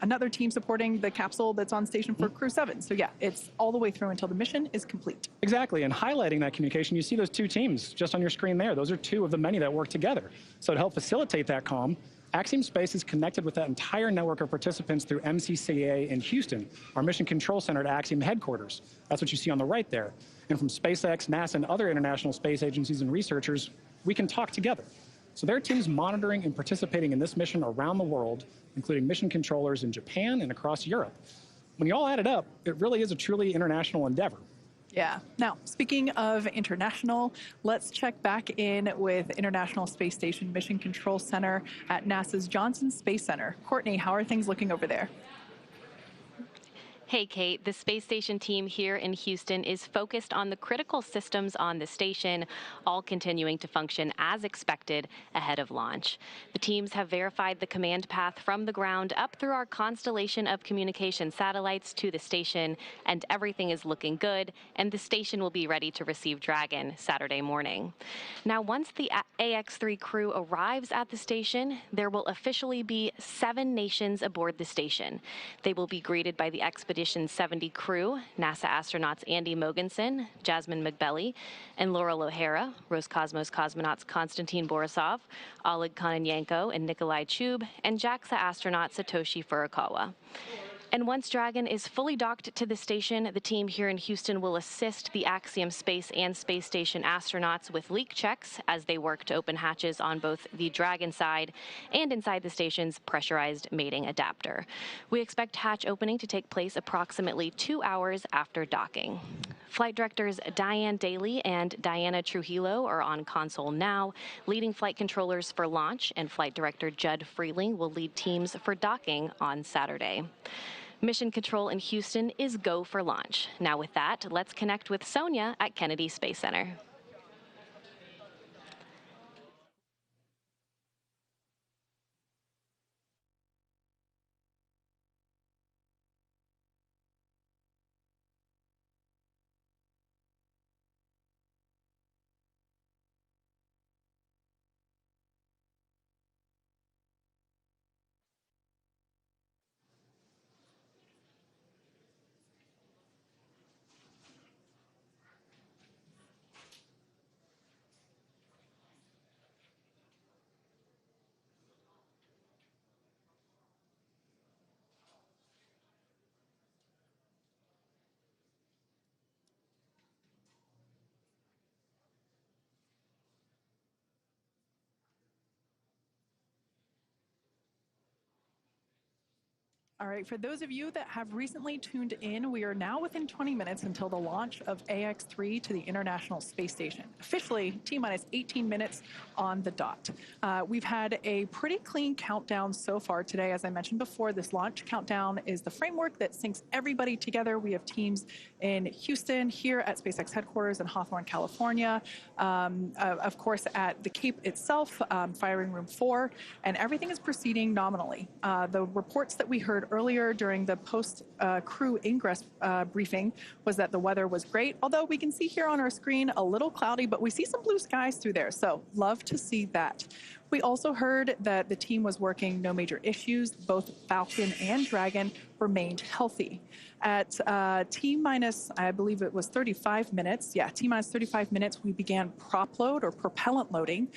another team supporting the capsule that's on station for Crew 7. So yeah, it's all the way through until the mission is complete. Exactly, and highlighting that communication, you see those 2 teams just on your screen there. Those are 2 of the many that work together. So to help facilitate that comm, Axiom Space is connected with that entire network of participants through MCCA in Houston, our mission control center at Axiom headquarters. That's what you see on the right there. And from SpaceX, NASA, and other international space agencies and researchers, we can talk together. So there are teams monitoring and participating in this mission around the world, including mission controllers in Japan and across Europe. When you all add it up, it really is a truly international endeavor. Yeah. Now, speaking of international, let's check back in with International Space Station Mission Control Center at NASA's Johnson Space Center. Courtney, how are things looking over there? Hey, Kate. The space station team here in Houston is focused on the critical systems on the station, all continuing to function as expected ahead of launch. The teams have verified the command path from the ground up through our constellation of communication satellites to the station, and everything is looking good, and the station will be ready to receive Dragon Saturday morning. Now, once the AX3 crew arrives at the station, there will officially be 7 nations aboard the station. They will be greeted by the Expedition 70 crew, NASA astronauts Andy Mogensen, Jasmine McBelly, and Laurel O'Hara, Roscosmos cosmonauts Konstantin Borisov, Oleg Kononenko, and Nikolai Chub, and JAXA astronaut Satoshi Furukawa. And once Dragon is fully docked to the station, the team here in Houston will assist the Axiom Space and Space Station astronauts with leak checks as they work to open hatches on both the Dragon side and inside the station's pressurized mating adapter. We expect hatch opening to take place approximately 2 hours after docking. Flight directors Diane Daly and Diana Trujillo are on console now, leading flight controllers for launch, and flight director Judd Freeling will lead teams for docking on Saturday. Mission control in Houston is go for launch. Now with that, let's connect with Sonia at Kennedy Space Center. All right, for those of you that have recently tuned in, we are now within 20 minutes until the launch of AX-3 to the International Space Station. Officially, T-minus 18 minutes on the dot. We've had a pretty clean countdown so far today. As I mentioned before, this launch countdown is the framework that syncs everybody together. We have teams in Houston, here at SpaceX headquarters in Hawthorne, California, of course at the Cape itself, firing room 4, and everything is proceeding nominally. The reports that we heard earlier during the post-crew ingress briefing was that the weather was great, although we can see here on our screen a little cloudy, but we see some blue skies through there, so love to see that. We also heard that the team was working no major issues. Both Falcon and Dragon remained healthy. At T-minus, I believe it was 35 minutes, T-minus 35 minutes, we began prop load or propellant loading.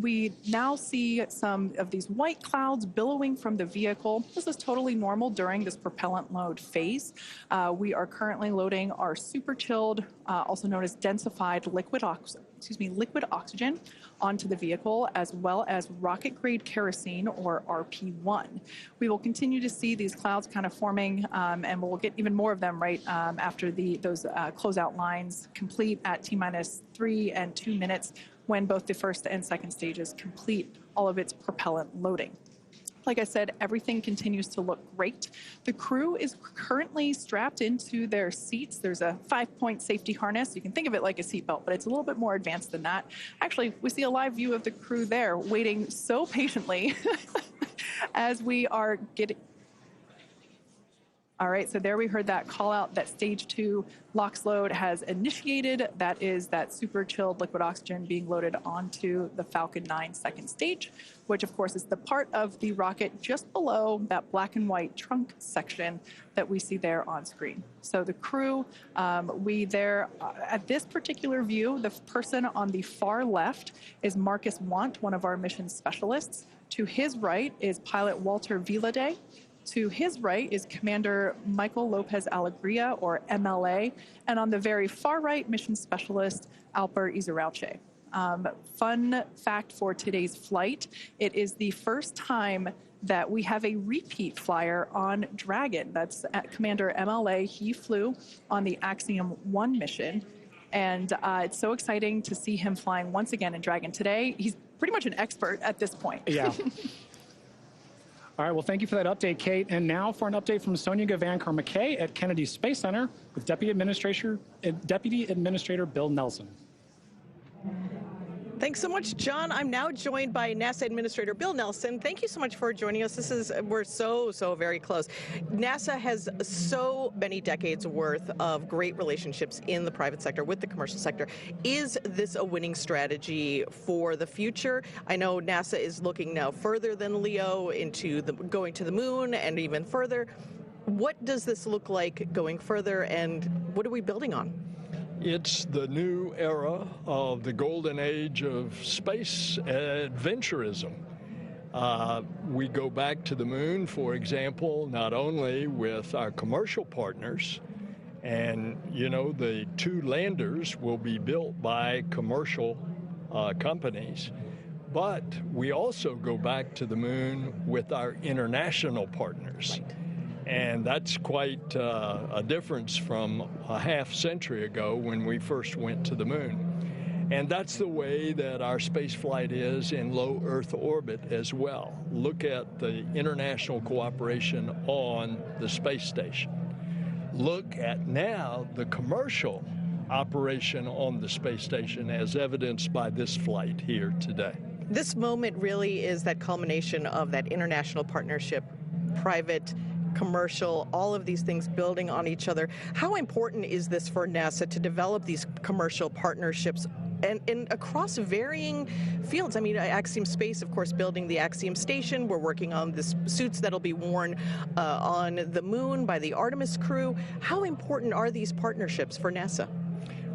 We now see some of these white clouds billowing from the vehicle. This is totally normal during this propellant load phase. We are currently loading our super chilled, also known as densified liquid oxygen onto the vehicle, as well as rocket-grade kerosene, or RP1. We will continue to see these clouds kind of forming, and we'll get even more of them right after those closeout lines complete at T-minus 3 and 2 minutes, when both the first and second stages complete all of its propellant loading. Like I said, everything continues to look great. The crew is currently strapped into their seats. There's a 5-point safety harness. You can think of it like a seatbelt, but it's a little bit more advanced than that. Actually, we see a live view of the crew there waiting so patiently as we are getting... All right, so there we heard that call out that stage 2 LOX load has initiated. That is that super chilled liquid oxygen being loaded onto the Falcon 9 second stage, which of course is the part of the rocket just below that black and white trunk section that we see there on screen. So the crew, at this particular view, the person on the far left is Marcus Want, one of our mission specialists. To his right is pilot Walter Vilade. To his right is Commander Michael Lopez Alegria, or MLA, and on the very far right, mission specialist Alper Izarauche. Fun fact for today's flight, it is the first time that we have a repeat flyer on Dragon. That's Commander MLA. He flew on the Axiom 1 mission, and it's so exciting to see him flying once again in Dragon today. He's pretty much an expert at this point. Yeah. All right, well, thank you for that update, Kate. And now for an update from Sonia Gavankar-McKay at Kennedy Space Center with Deputy Administrator Bill Nelson. Thanks so much, John. I'm now joined by NASA Administrator Bill Nelson. Thank you so much for joining us. We're so very close. NASA has so many decades worth of great relationships in the private sector with the commercial sector. Is this a winning strategy for the future? I know NASA is looking now further than LEO into going to the moon and even further. What does this look like going further, and what are we building on? It's the new era of the golden age of space adventurism. We go back to the moon, for example, not only with our commercial partners, and the 2 landers will be built by commercial companies, but we also go back to the moon with our international partners. Right. And that's quite a difference from a half-century ago when we first went to the moon. And that's the way that our space flight is in low Earth orbit as well. Look at the international cooperation on the space station. Look at now the commercial operation on the space station as evidenced by this flight here today. This moment really is that culmination of that international partnership, private, commercial, all of these things building on each other. How important is this for NASA to develop these commercial partnerships and across varying fields? I mean, Axiom Space, of course, building the Axiom Station. We're working on the suits that'll be worn on the moon by the Artemis crew. How important are these partnerships for NASA?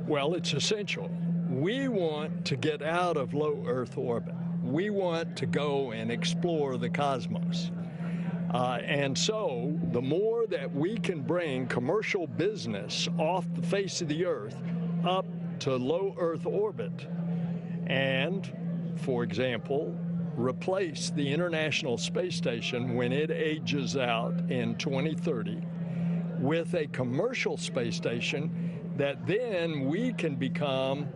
Well, it's essential. We want to get out of low Earth orbit. We want to go and explore the cosmos. And so the more that we can bring commercial business off the face of the Earth up to low Earth orbit and, for example, replace the International Space Station when it ages out in 2030 with a commercial space station that then we can become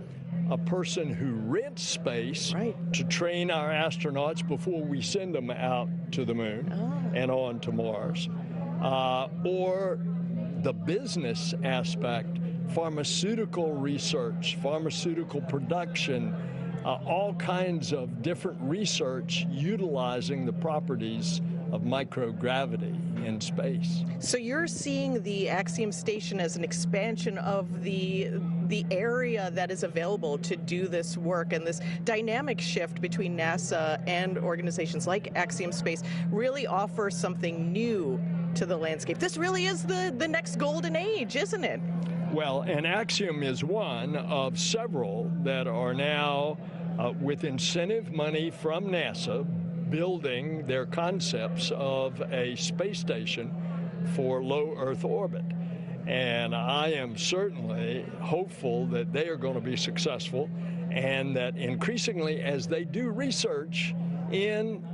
a person who rents space to train our astronauts before we send them out to the moon and on to Mars. Or the business aspect, pharmaceutical research, pharmaceutical production, all kinds of different research utilizing the properties of microgravity in space. So you're seeing the Axiom Station as an expansion of the area that is available to do this work, and this dynamic shift between NASA and organizations like Axiom Space really offers something new to the landscape. This really is the next golden age, isn't it? Well, and Axiom is one of several that are now, with incentive money from NASA, building their concepts of a space station for low Earth orbit. And I am certainly hopeful that they are going to be successful, and that increasingly as they do research in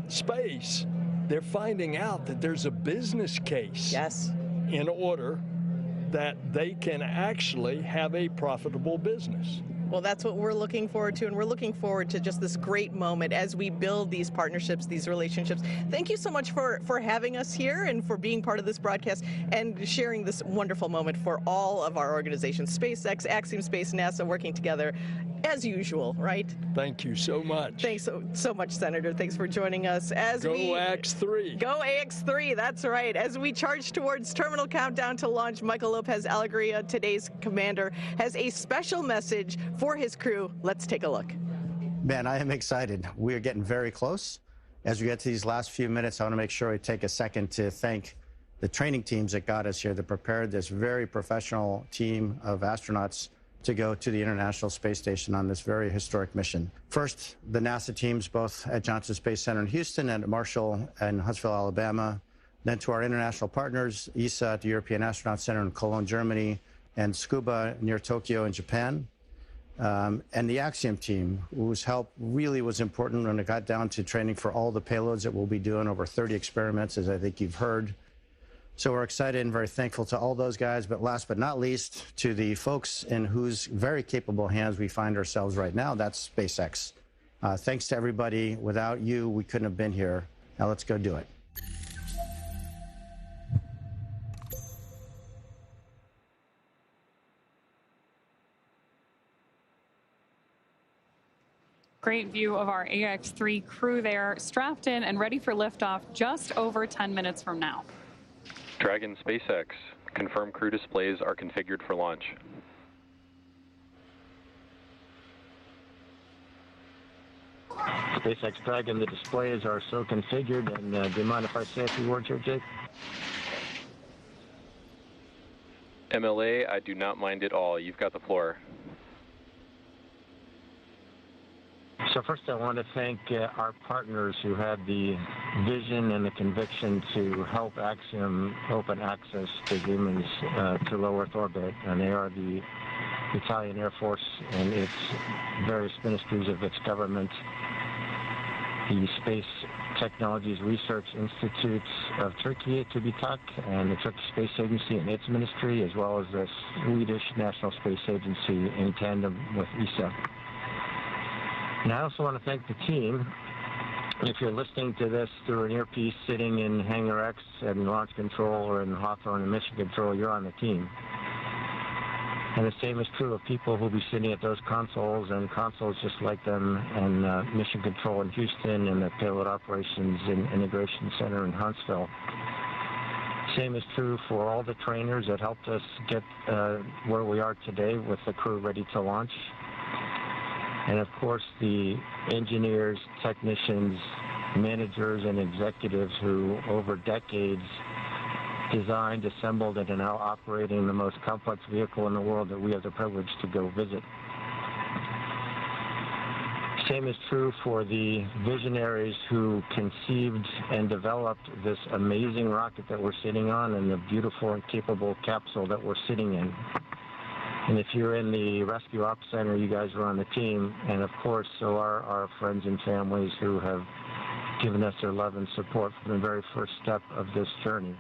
space, they're finding out that there's a business case in order that they can actually have a profitable business. Well, that's what we're looking forward to, and we're looking forward to just this great moment as we build these partnerships, these relationships. Thank you so much for having us here and for being part of this broadcast and sharing this wonderful moment for all of our organizations, SpaceX, Axiom Space, NASA, working together as usual, right? Thank you so much. Thanks so much, Senator. Thanks for joining us. Go AX3. Go AX3, that's right. As we charge towards terminal countdown to launch, Michael Lopez Alegria, today's commander, has a special message for his crew. Let's take a look. Man, I am excited. We are getting very close. As we get to these last few minutes, I want to make sure we take a second to thank the training teams that got us here, that prepared this very professional team of astronauts to go to the International Space Station on this very historic mission. First, the NASA teams, both at Johnson Space Center in Houston and at Marshall and Huntsville, Alabama. Then to our international partners, ESA at the European Astronaut Center in Cologne, Germany, and Scuba near Tokyo in Japan. And the Axiom team, whose help really was important when it got down to training for all the payloads that we'll be doing, over 30 experiments, as I think you've heard. So we're excited and very thankful to all those guys, but last but not least, to the folks in whose very capable hands we find ourselves right now. That's SpaceX. Thanks to everybody. Without you, we couldn't have been here. Now let's go do it. Great view of our AX3 crew there, strapped in and ready for liftoff just over 10 minutes from now. Dragon SpaceX, confirmed crew displays are configured for launch. SpaceX Dragon, the displays are so configured, and do you mind if I say a few words here, Jake? MLA, I do not mind at all. You've got the floor. So first I want to thank our partners who had the vision and the conviction to help Axiom open access to humans to low Earth orbit, and they are the Italian Air Force and its various ministries of its government, the Space Technologies Research Institutes of Turkey, TÜBİTAK, and the Turkish Space Agency and its ministry, as well as the Swedish National Space Agency in tandem with ESA. And I also want to thank the team. If you're listening to this through an earpiece sitting in Hangar X and Launch Control or in Hawthorne and Mission Control, you're on the team. And the same is true of people who'll be sitting at those consoles and consoles just like them, and Mission Control in Houston and the Payload Operations and Integration Center in Huntsville. Same is true for all the trainers that helped us get where we are today with the crew ready to launch. And of course, the engineers, technicians, managers, and executives who, over decades, designed, assembled, and are now operating the most complex vehicle in the world that we have the privilege to go visit. Same is true for the visionaries who conceived and developed this amazing rocket that we're sitting on and the beautiful and capable capsule that we're sitting in. And if you're in the Rescue Ops Center, you guys are on the team. And of course, so are our friends and families who have given us their love and support from the very first step of this journey.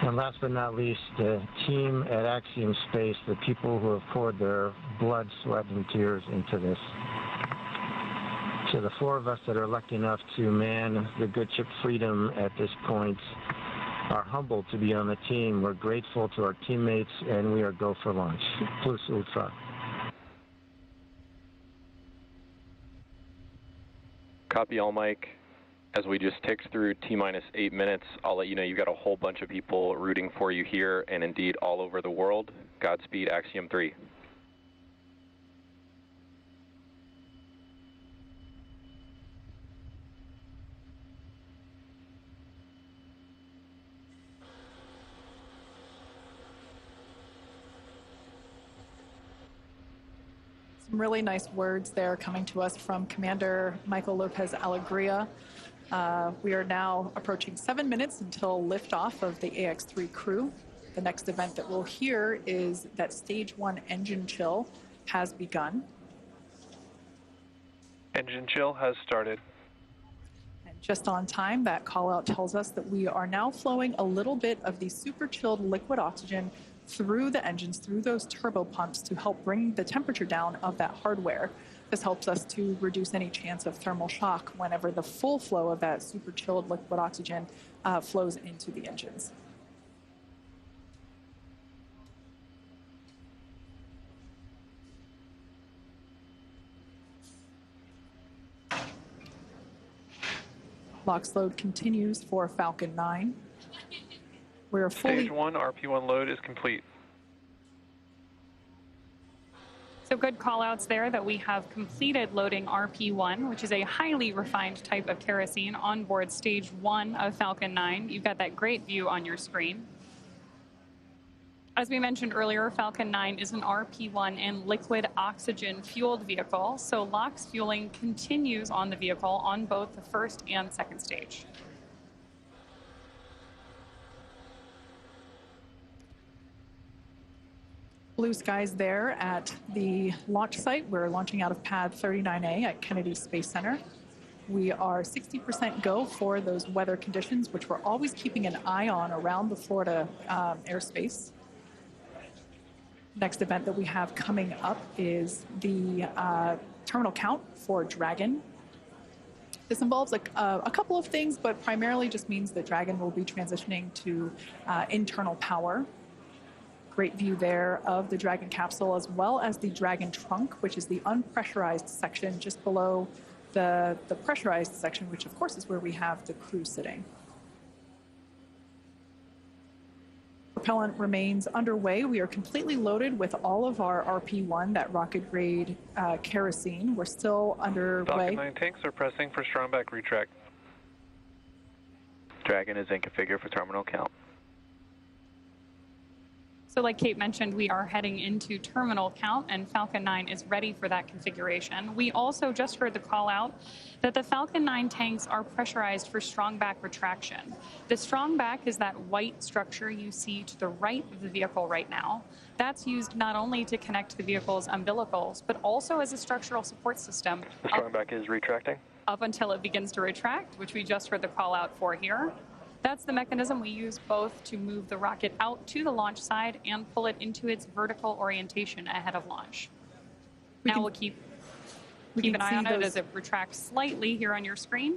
And last but not least, the team at Axiom Space, the people who have poured their blood, sweat, and tears into this. So the four of us that are lucky enough to man the good ship Freedom at this point are humbled to be on the team. We're grateful to our teammates, and we are go for launch. Plus ultra. Copy all, Mike. As we just ticked through T-minus 8 minutes, I'll let you know you've got a whole bunch of people rooting for you here and indeed all over the world. Godspeed, Axiom 3. Some really nice words there coming to us from Commander Michael Lopez Alegria. We are now approaching 7 minutes until liftoff of the AX-3 crew. The next event that we'll hear is that Stage 1 engine chill has begun. Engine chill has started. And just on time, that call out tells us that we are now flowing a little bit of the super chilled liquid oxygen through the engines, through those turbo pumps to help bring the temperature down of that hardware. This helps us to reduce any chance of thermal shock whenever the full flow of that super chilled liquid oxygen flows into the engines. LOX load continues for Falcon 9. We're fully... Stage 1 RP1 load is complete. So good call-outs there that we have completed loading RP1, which is a highly refined type of kerosene on board Stage 1 of Falcon 9. You've got that great view on your screen. As we mentioned earlier, Falcon 9 is an RP1 and liquid oxygen fueled vehicle, so LOX fueling continues on the vehicle on both the first and second stage. Blue skies there at the launch site. We're launching out of pad 39A at Kennedy Space Center. We are 60% go for those weather conditions, which we're always keeping an eye on around the Florida airspace. Next event that we have coming up is the terminal count for Dragon. This involves a couple of things, but primarily just means that Dragon will be transitioning to internal power. Great view there of the Dragon capsule, as well as the Dragon trunk, which is the unpressurized section just below the pressurized section, which of course is where we have the crew sitting. Propellant remains underway. We are completely loaded with all of our RP1, that rocket grade kerosene. We're still underway. Falcon 9 tanks are pressing for strong back retract. Dragon is in configure for terminal count. So like Kate mentioned, we are heading into terminal count, and Falcon 9 is ready for that configuration. We also just heard the call out that the Falcon 9 tanks are pressurized for strong back retraction. The strong back is that white structure you see to the right of the vehicle right now. That's used not only to connect the vehicle's umbilicals, but also as a structural support system. The strong back is retracting? Up until it begins to retract, which we just heard the call out for here. That's the mechanism we use both to move the rocket out to the launch side and pull it into its vertical orientation ahead of launch. Now we'll keep an eye on it as it retracts slightly here on your screen.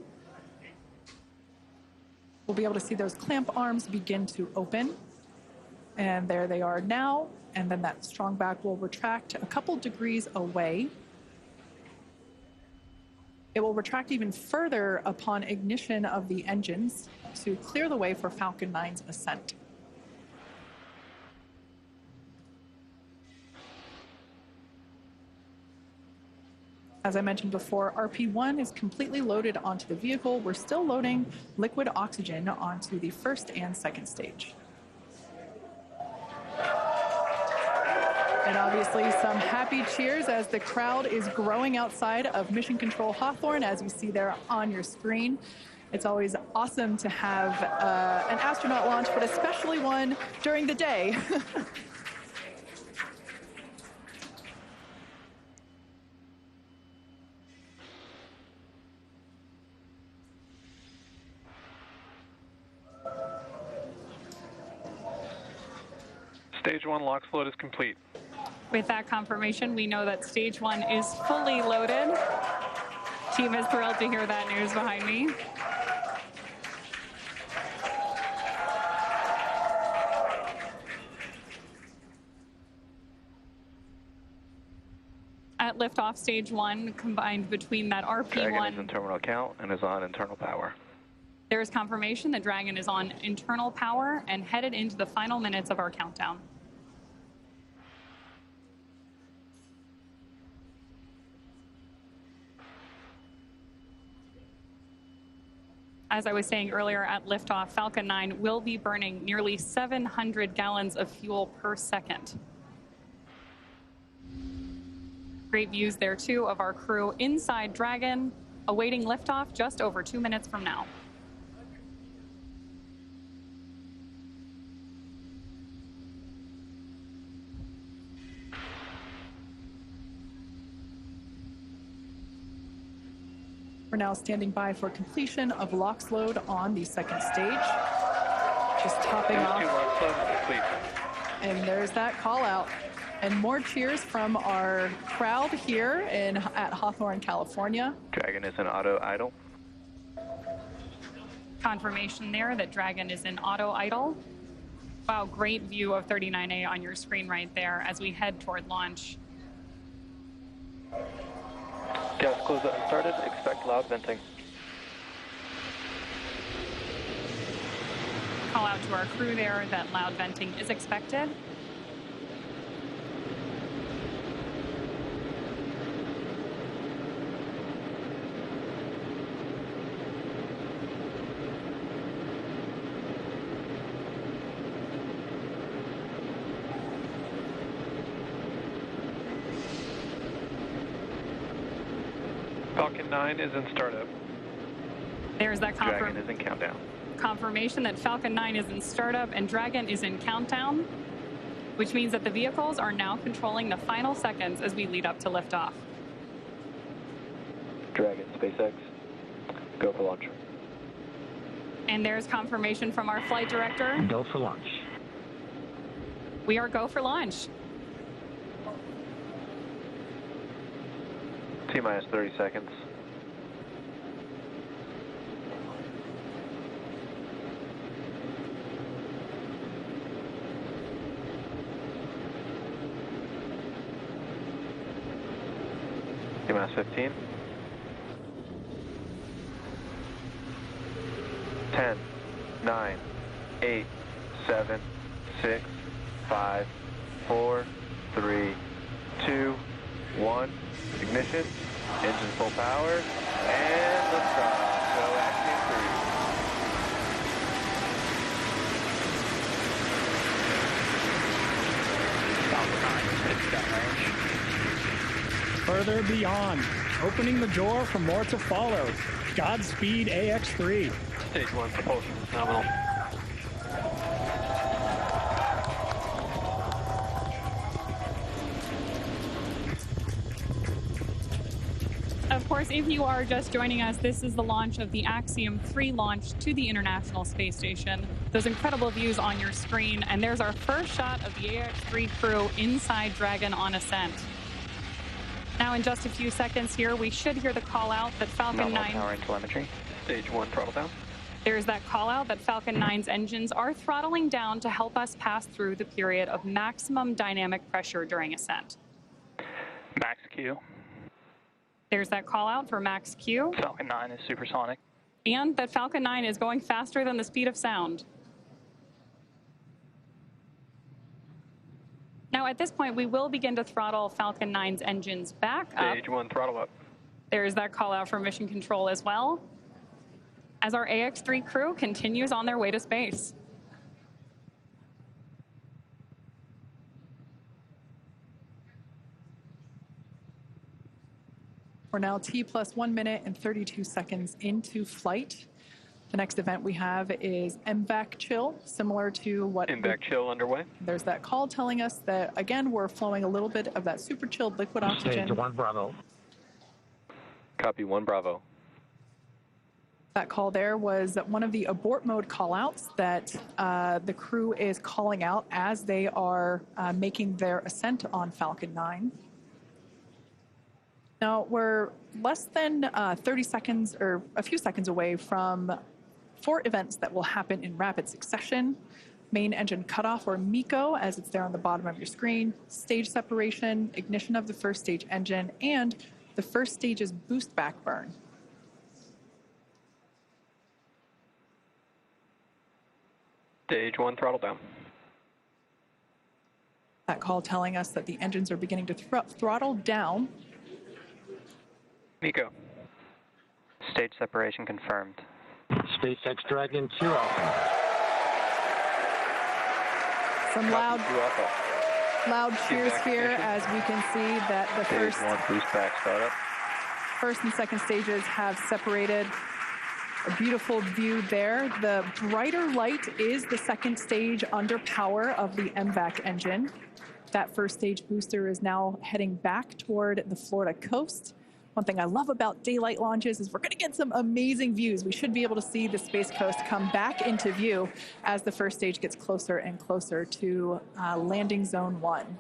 We'll be able to see those clamp arms begin to open. And there they are now. And then that strong back will retract a couple degrees away. It will retract even further upon ignition of the engines to clear the way for Falcon 9's ascent. As I mentioned before, RP1 is completely loaded onto the vehicle. We're still loading liquid oxygen onto the first and second stage. And obviously some happy cheers as the crowd is growing outside of Mission Control Hawthorne, as you see there on your screen. It's always awesome to have an astronaut launch, but especially one during the day. Stage 1 LOX load is complete. With that confirmation, we know that stage 1 is fully loaded. Team is thrilled to hear that news behind me. At liftoff, stage 1 combined between that RP1. Dragon is in terminal count and is on internal power. There is confirmation that Dragon is on internal power and headed into the final minutes of our countdown. As I was saying earlier, at liftoff, Falcon 9 will be burning nearly 700 gallons of fuel per second. Great views there, too, of our crew inside Dragon, awaiting liftoff just over 2 minutes from now. We're now standing by for completion of LOX load on the second stage. Just topping off. And there's that call out. And more cheers from our crowd here at Hawthorne, California. Dragon is in auto idle. Confirmation there that Dragon is in auto idle. Wow, great view of 39A on your screen right there as we head toward launch. Gas close-up started. Expect loud venting. Call out to our crew there that loud venting is expected. Falcon 9 is in startup. There's that Dragon is in countdown. confirmation that Falcon 9 is in startup and Dragon is in countdown, which means that the vehicles are now controlling the final seconds as we lead up to liftoff. Dragon, SpaceX, go for launch. And there's confirmation from our flight director. Go for launch. We are go for launch. T-minus 30 seconds. T-minus 15. 10, 9, 8, 7, 6, 5, 4, 3, 2, 1. Ignition, engine full power, and liftoff. Go Axiom 3. Further beyond, opening the door for more to follow. Godspeed AX3. Stage 1 propulsion is nominal. Of course, if you are just joining us, this is the launch of the Axiom 3 launch to the International Space Station. Those incredible views on your screen, and there's our first shot of the AX3 crew inside Dragon on ascent. Now, in just a few seconds here, we should hear the call out that Falcon 9... power and telemetry. Stage 1 throttle down. There's that call out that Falcon 9's engines are throttling down to help us pass through the period of maximum dynamic pressure during ascent. Max Q. There's that call out for Max Q. Falcon 9 is supersonic. And that Falcon 9 is going faster than the speed of sound. Now, at this point, we will begin to throttle Falcon 9's engines back up. Stage 1 throttle up. There's that call out for mission control as well, as our AX3 crew continues on their way to space. We're now T+1 minute and 32 seconds into flight. The next event we have is MVAC chill, similar to what... MVAC chill underway. There's that call telling us that, again, we're flowing a little bit of that super chilled liquid oxygen. Stage 1 Bravo. Copy 1 Bravo. That call there was one of the abort mode callouts that the crew is calling out as they are making their ascent on Falcon 9. Now, we're less than 30 seconds or a few seconds away from 4 events that will happen in rapid succession. Main engine cutoff, or MECO, as it's there on the bottom of your screen, stage separation, ignition of the first stage engine, and the first stage's boost back burn. Stage 1, throttle down. That call telling us that the engines are beginning to throttle down. MECO. Stage separation confirmed. SpaceX Dragon 2 Alpha. Some loud cheers here as we can see that the Stage 1 boost back startup. first and second stages have separated. A beautiful view there. The brighter light is the second stage under power of the MVAC engine. That first stage booster is now heading back toward the Florida coast. One thing I love about daylight launches is we're going to get some amazing views. We should be able to see the Space Coast come back into view as the first stage gets closer and closer to landing zone 1.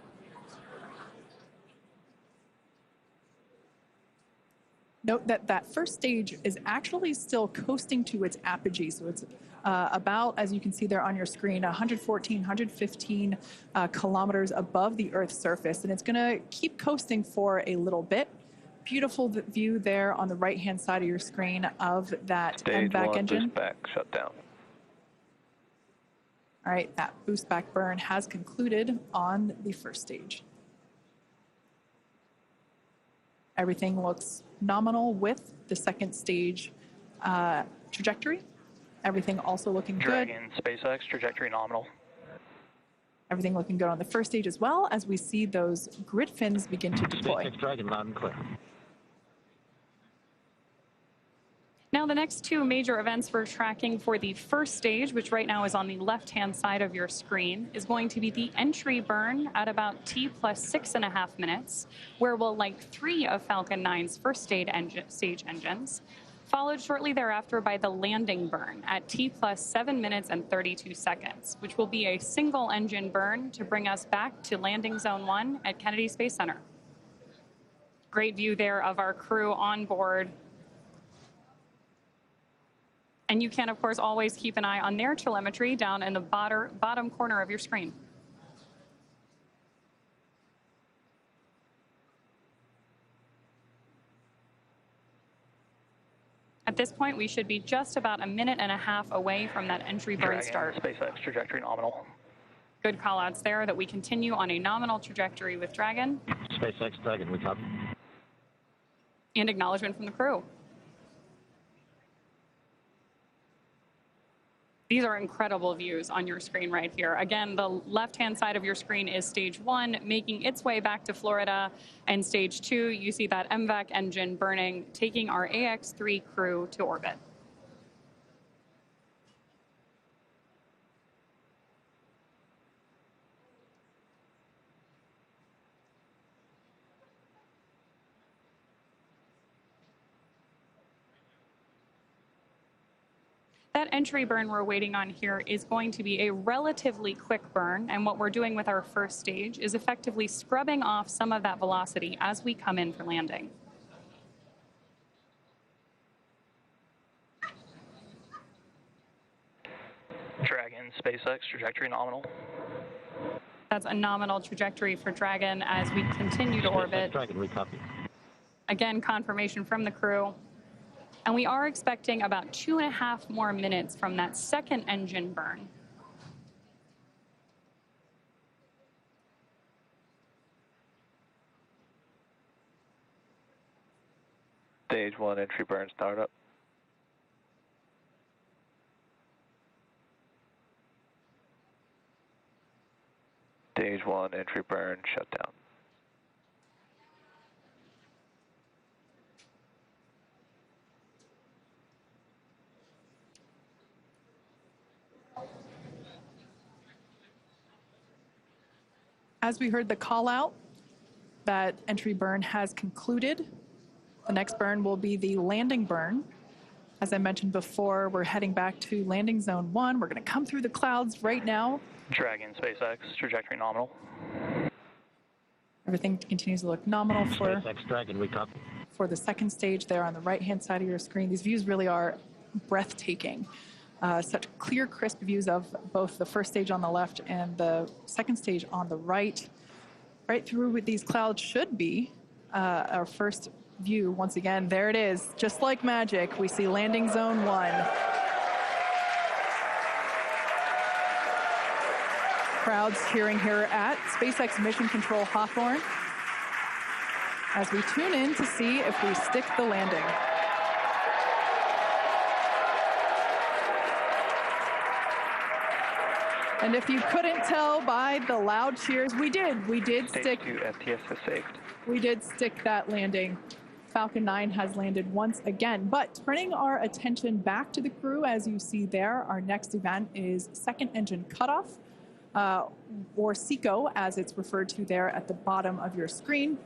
Note that that first stage is actually still coasting to its apogee. So it's about, as you can see there on your screen, 114, 115 kilometers above the Earth's surface. And it's going to keep coasting for a little bit. Beautiful view there on the right-hand side of your screen of that MVAC engine. Boost back shut down. All right, that boost back burn has concluded on the first stage. Everything looks nominal with the second stage trajectory. Everything also looking good. Dragon, SpaceX, trajectory nominal. Everything looking good on the first stage as well as we see those grid fins begin to deploy. SpaceX Dragon loud and clear. Now, the next 2 major events we're tracking for the first stage, which right now is on the left-hand side of your screen, is going to be the entry burn at about T plus 6.5 minutes, where we'll light 3 of Falcon 9's first stage engines, followed shortly thereafter by the landing burn at T plus 7 minutes and 32 seconds, which will be a single engine burn to bring us back to landing zone 1 at Kennedy Space Center. Great view there of our crew on board. And you can, of course, always keep an eye on their telemetry down in the bottom corner of your screen. At this point, we should be just about 1.5 minutes away from that entry burn Dragon, start. SpaceX, trajectory nominal. Good call-outs there that we continue on a nominal trajectory with Dragon. SpaceX Dragon, we copy. And acknowledgement from the crew. These are incredible views on your screen right here. Again, the left-hand side of your screen is stage 1, making its way back to Florida. And stage 2, you see that MVAC engine burning, taking our AX-3 crew to orbit. That entry burn we're waiting on here is going to be a relatively quick burn, and what we're doing with our first stage is effectively scrubbing off some of that velocity as we come in for landing. Dragon, SpaceX, trajectory nominal. That's a nominal trajectory for Dragon as we continue to orbit. Dragon, we copy. Again, confirmation from the crew. And we are expecting about 2.5 more minutes from that second engine burn. Stage 1 entry burn startup. Stage 1 entry burn shutdown. As we heard the call out, that entry burn has concluded. The next burn will be the landing burn. As I mentioned before, we're heading back to landing zone 1. We're going to come through the clouds right now. Dragon, SpaceX, trajectory nominal. Everything continues to look nominal for SpaceX Dragon, we copy. For the second stage there on the right-hand side of your screen. These views really are breathtaking. Such clear, crisp views of both the first stage on the left and the second stage on the right. Right through with these clouds should be our first view. Once again, there it is. Just like magic, we see landing zone 1. Crowds cheering here at SpaceX Mission Control Hawthorne as we tune in to see if we stick the landing. And if you couldn't tell by the loud cheers, we did stick. Stage 2 FTS has saved. We did stick that landing. Falcon 9 has landed once again. But turning our attention back to the crew, as you see there, our next event is second engine cutoff, or SECO, as it's referred to there at the bottom of your screen.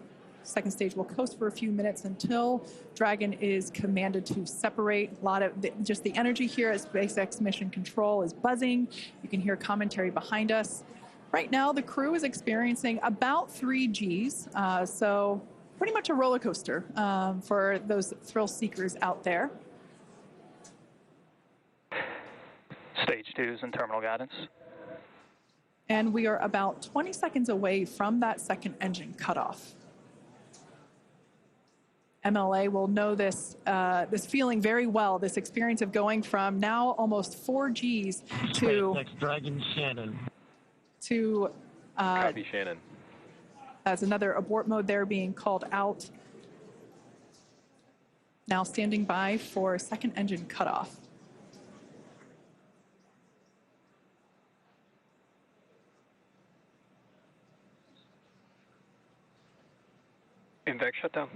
Second stage will coast for a few minutes until Dragon is commanded to separate. A lot of just the energy here at SpaceX Mission Control is buzzing. You can hear commentary behind us. Right now, the crew is experiencing about 3 Gs, so pretty much a roller coaster for those thrill seekers out there. Stage 2 is in terminal guidance. And we are about 20 seconds away from that second engine cutoff. MLA will know this this feeling very well, this experience of going from now almost 4 Gs to SpaceX Dragon Shannon. To Copy, Shannon. As another abort mode there being called out. Now standing by for second engine cutoff. Invex shutdown.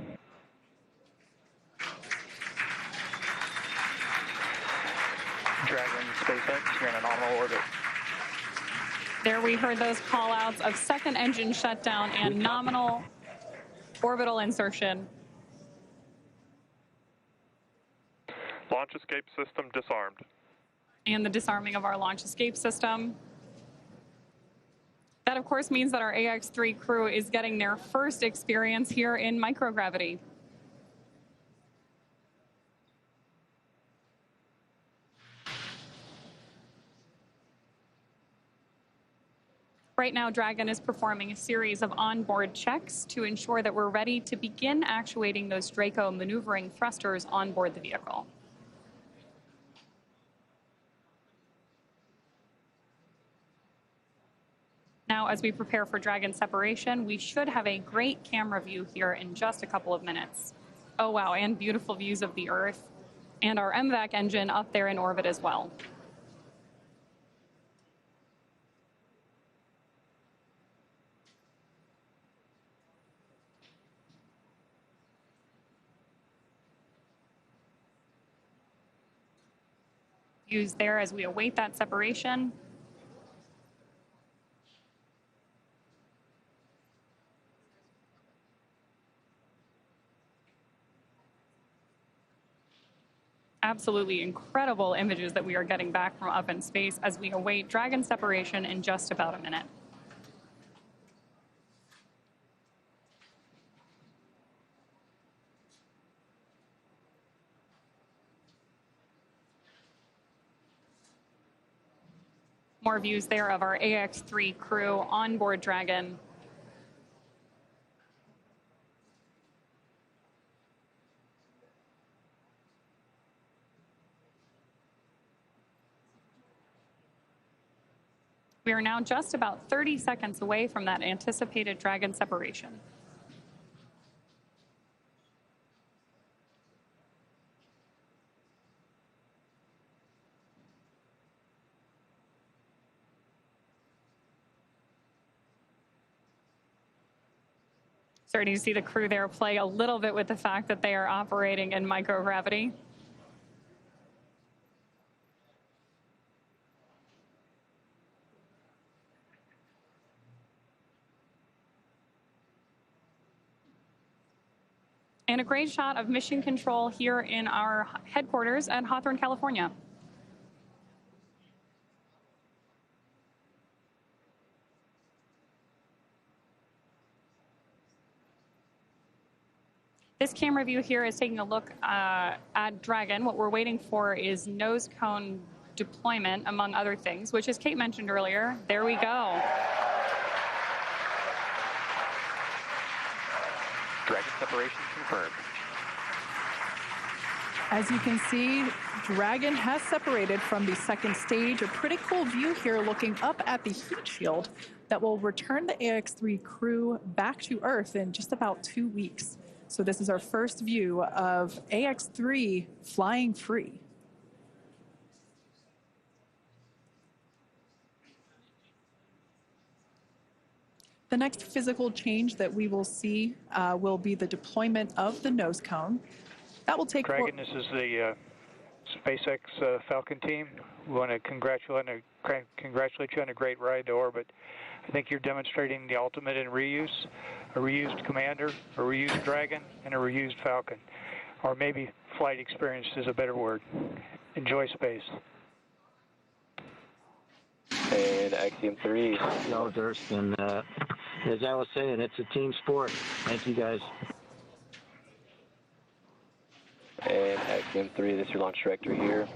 Dragon, SpaceX, you're in a nominal orbit. There we heard those call outs of second engine shutdown and nominal orbital insertion. Launch escape system disarmed. And the disarming of our launch escape system. That, of course, means that our AX-3 crew is getting their first experience here in microgravity. Right now, Dragon is performing a series of onboard checks to ensure that we're ready to begin actuating those Draco maneuvering thrusters on board the vehicle. Now, as we prepare for Dragon separation, we should have a great camera view here in just a couple of minutes. Oh, wow, and beautiful views of the Earth and our MVAC engine up there in orbit as well. Views there as we await that separation. Absolutely incredible images that we are getting back from up in space as we await Dragon separation in just about a minute. More views there of our AX-3 crew on board Dragon. We are now just about 30 seconds away from that anticipated Dragon separation. Starting to see the crew there play a little bit with the fact that they are operating in microgravity. And a great shot of mission control here in our headquarters at Hawthorne, California. This camera view here is taking a look at Dragon. What we're waiting for is nose cone deployment, among other things, which, as Kate mentioned earlier, there we go. Dragon separation confirmed. As you can see, Dragon has separated from the second stage. A pretty cool view here looking up at the heat shield that will return the AX-3 crew back to Earth in just about 2 weeks. So this is our first view of AX-3 flying free. The next physical change that we will see will be the deployment of the nose cone. That will take... Dragon, this is the SpaceX Falcon team. We want to congratulate you on a great ride to orbit. I think you're demonstrating the ultimate in reuse, a reused Commander, a reused Dragon, and a reused Falcon. Or maybe flight experience is a better word. Enjoy space. And Axiom 3. No, Durston. As I was saying, it's a team sport. Thank you, guys. And Axiom 3, this is your launch director here.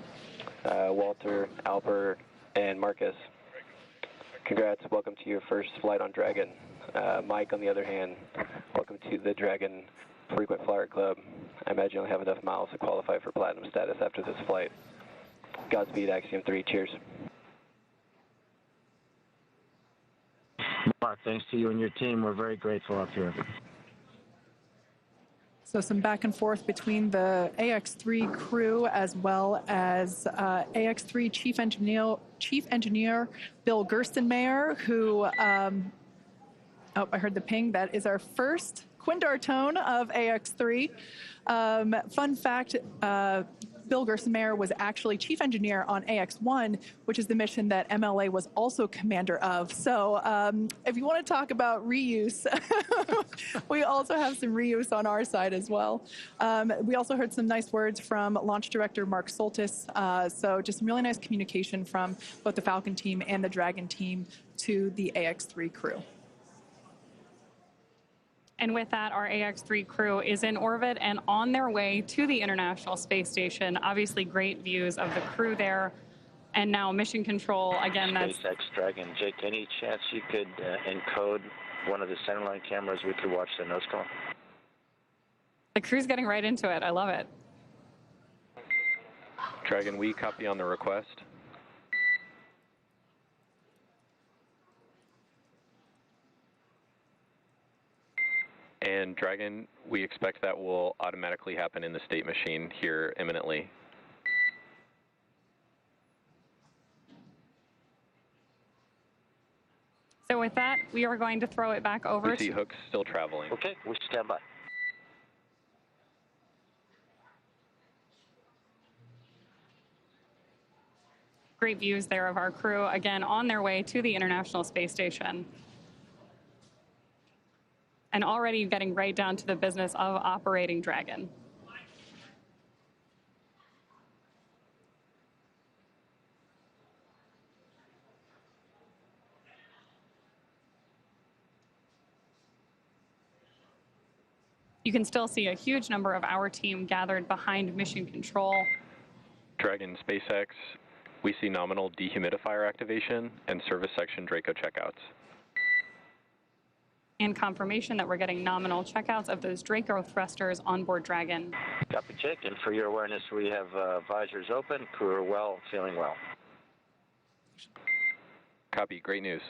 Walter, Alper, and Marcus. Congrats, welcome to your first flight on Dragon. Mike, on the other hand, welcome to the Dragon Frequent Flyer Club. I imagine you'll have enough miles to qualify for platinum status after this flight. Godspeed, Axiom 3, cheers. Mark, thanks to you and your team. We're very grateful up here. So some back and forth between the AX-3 crew as well as AX-3 Chief Engineer Bill Gerstenmayer, who, oh, I heard the ping. That is our first Quindar tone of AX-3. Fun fact, Bill Gerstenmayer was actually chief engineer on AX-1, which is the mission that MLA was also commander of. So if you want to talk about reuse, we also have some reuse on our side as well. We also heard some nice words from launch director Mark Soltis. So just some really nice communication from both the Falcon team and the Dragon team to the AX-3 crew. And with that, our AX-3 crew is in orbit and on their way to the International Space Station. Obviously, great views of the crew there. And now mission control, again, that's... SpaceX Dragon. Jake, any chance you could encode one of the centerline cameras? We could watch the nose cone. The crew's getting right into it. I love it. Dragon, we copy on the request. And Dragon, we expect that will automatically happen in the state machine here imminently. So with that, we are going to throw it back over We see Hook's still traveling. Okay, we stand by. Great views there of our crew, again, on their way to the International Space Station. And already getting right down to the business of operating Dragon. You can still see a huge number of our team gathered behind mission control. Dragon, SpaceX, we see nominal dehumidifier activation and service section Draco checkouts. And confirmation that we're getting nominal checkouts of those Draco thrusters on board Dragon. Copy, Jake. And for your awareness, we have visors open. Crew are well, feeling well. Copy, great news.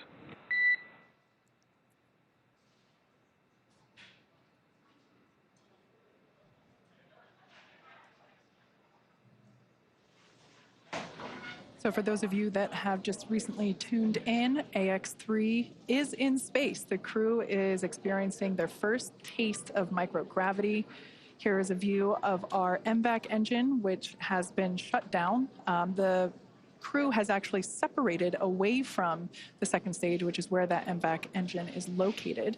So for those of you that have just recently tuned in, AX-3 is in space. The crew is experiencing their first taste of microgravity. Here is a view of our MVAC engine, which has been shut down. The crew has actually separated away from the second stage, which is where that MVAC engine is located.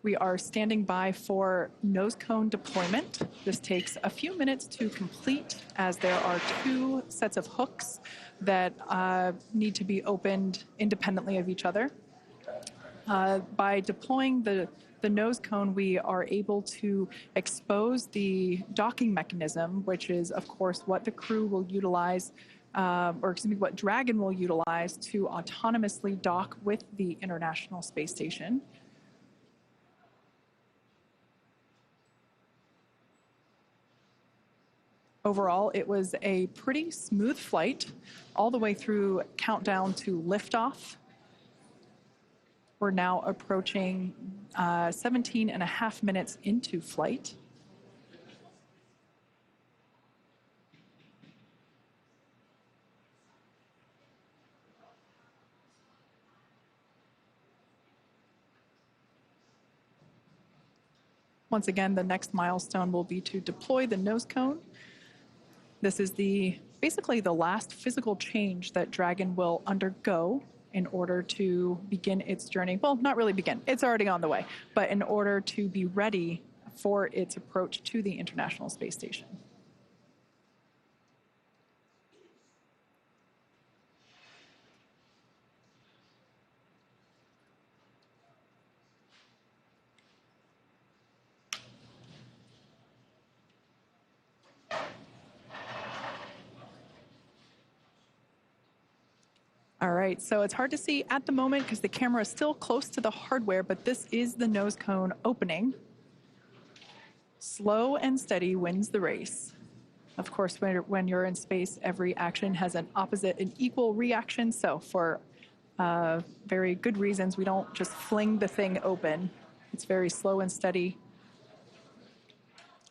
We are standing by for nose cone deployment. This takes a few minutes to complete as there are 2 sets of hooks that need to be opened independently of each other. By deploying the nose cone, we are able to expose the docking mechanism, which is, of course, what the crew will utilize, what Dragon will utilize to autonomously dock with the International Space Station. Overall, it was a pretty smooth flight all the way through countdown to liftoff. We're now approaching 17 and a half minutes into flight. Once again, the next milestone will be to deploy the nose cone. This is basically the last physical change that Dragon will undergo in order to begin its journey. Well, not really begin, it's already on the way, but in order to be ready for its approach to the International Space Station. All right, so it's hard to see at the moment because the camera is still close to the hardware, but this is the nose cone opening. Slow and steady wins the race. Of course, when you're in space, every action has an opposite and equal reaction. So for very good reasons, we don't just fling the thing open. It's very slow and steady.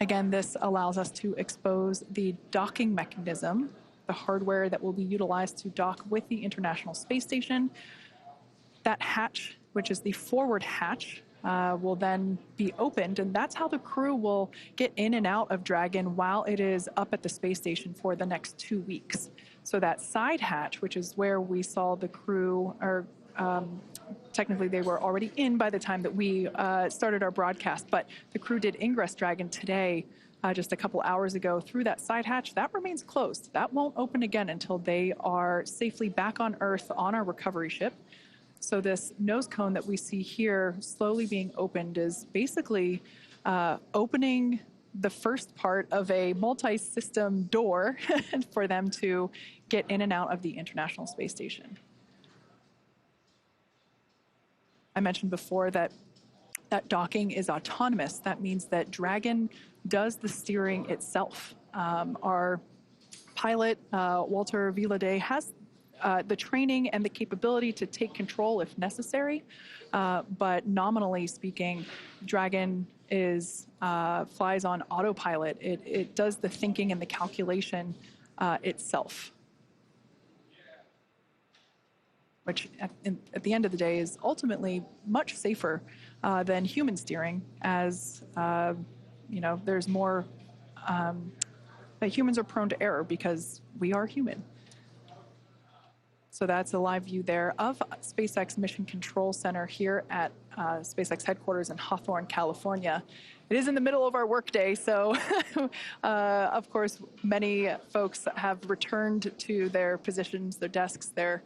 Again, this allows us to expose the docking mechanism, the hardware that will be utilized to dock with the International Space Station. That hatch, which is the forward hatch, will then be opened, and that's how the crew will get in and out of Dragon while it is up at the space station for the next 2 weeks. So that side hatch, which is where we saw the crew, or technically they were already in by the time that we started our broadcast, but the crew did ingress Dragon today, just a couple hours ago, through that side hatch. That remains closed. That won't open again until they are safely back on Earth on our recovery ship. So this nose cone that we see here slowly being opened is basically opening the first part of a multi-system door for them to get in and out of the International Space Station. I mentioned before that docking is autonomous. That means that Dragon does the steering itself. Our pilot, Walter Vilade, has the training and the capability to take control if necessary, but nominally speaking, Dragon flies on autopilot. It does the thinking and the calculation itself, which at the end of the day is ultimately much safer than human steering, as there's more, that humans are prone to error because we are human. So that's a live view there of SpaceX Mission Control Center here at SpaceX headquarters in Hawthorne, California. It is in the middle of our workday, so of course, many folks have returned to their positions, their desks, their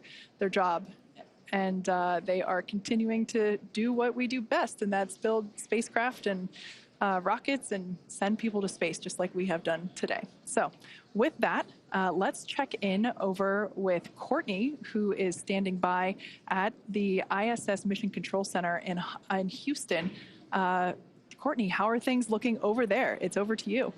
job, and they are continuing to do what we do best, and that's build spacecraft and rockets and send people to space, just like we have done today. So with that, let's check in over with Courtney, who is standing by at the ISS Mission Control Center in Houston. Courtney, how are things looking over there? It's over to you.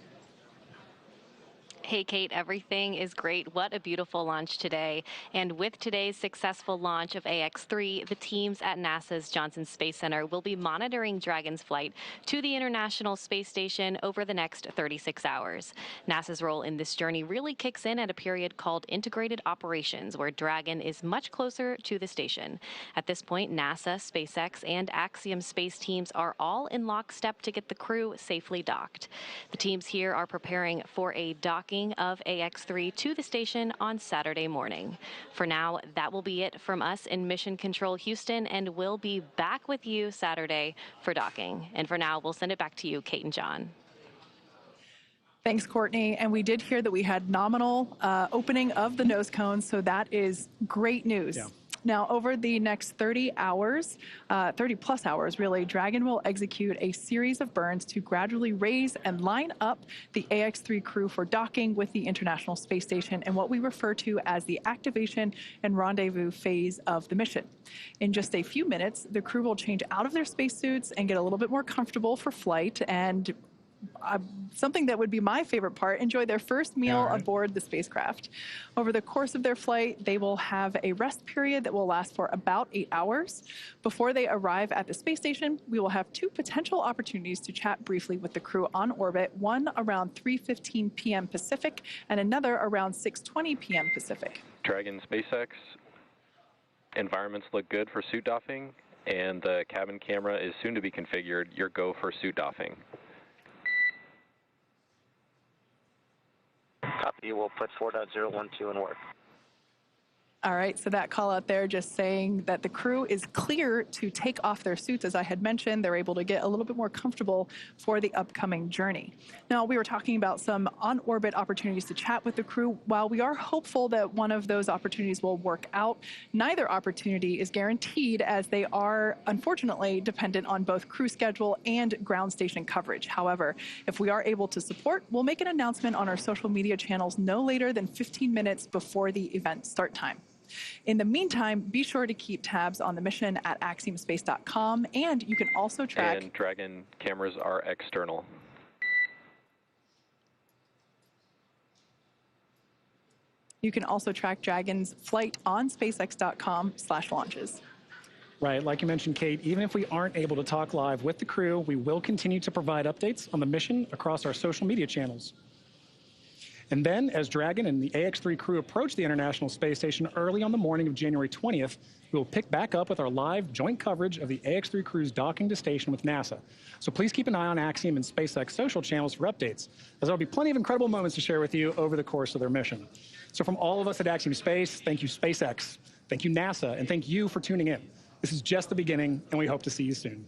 Hey, Kate, everything is great. What a beautiful launch today. And with today's successful launch of AX-3, the teams at NASA's Johnson Space Center will be monitoring Dragon's flight to the International Space Station over the next 36 hours. NASA's role in this journey really kicks in at a period called Integrated Operations, where Dragon is much closer to the station. At this point, NASA, SpaceX, and Axiom Space teams are all in lockstep to get the crew safely docked. The teams here are preparing for a docking docking of AX-3 to the station on Saturday morning. For now, that will be it from us in Mission Control Houston, and we'll be back with you Saturday for docking. And for now, we'll send it back to you, Kate and John. Thanks, Courtney. And we did hear that we had nominal opening of the nose cones, so that is great news. Yeah. Now, over the next 30 hours, 30 plus hours really, Dragon will execute a series of burns to gradually raise and line up the AX-3 crew for docking with the International Space Station and what we refer to as the activation and rendezvous phase of the mission. In just a few minutes, the crew will change out of their spacesuits and get a little bit more comfortable for flight, and something that would be my favorite part, enjoy their first meal aboard the spacecraft. Over the course of their flight, they will have a rest period that will last for about 8 hours. Before they arrive at the space station, we will have 2 potential opportunities to chat briefly with the crew on orbit, one around 3:15 p.m. Pacific and another around 6:20 p.m. Pacific. Dragon SpaceX, environments look good for suit doffing, and the cabin camera is soon to be configured. Your go for suit doffing. Copy, we'll put 4.012 in work. All right, so that call out there just saying that the crew is clear to take off their suits. As I had mentioned, they're able to get a little bit more comfortable for the upcoming journey. Now, we were talking about some on-orbit opportunities to chat with the crew. While we are hopeful that one of those opportunities will work out, neither opportunity is guaranteed, as they are unfortunately dependent on both crew schedule and ground station coverage. However, if we are able to support, we'll make an announcement on our social media channels no later than 15 minutes before the event start time. In the meantime, be sure to keep tabs on the mission at axiomspace.com, and you can also track... And Dragon cameras are external. You can also track Dragon's flight on spacex.com/launches. Right, like you mentioned, Kate, even if we aren't able to talk live with the crew, we will continue to provide updates on the mission across our social media channels. And then, as Dragon and the AX-3 crew approach the International Space Station early on the morning of January 20th, we will pick back up with our live joint coverage of the AX-3 crew's docking to station with NASA. So please keep an eye on Axiom and SpaceX social channels for updates, as there will be plenty of incredible moments to share with you over the course of their mission. So from all of us at Axiom Space, thank you SpaceX, thank you NASA, and thank you for tuning in. This is just the beginning, and we hope to see you soon.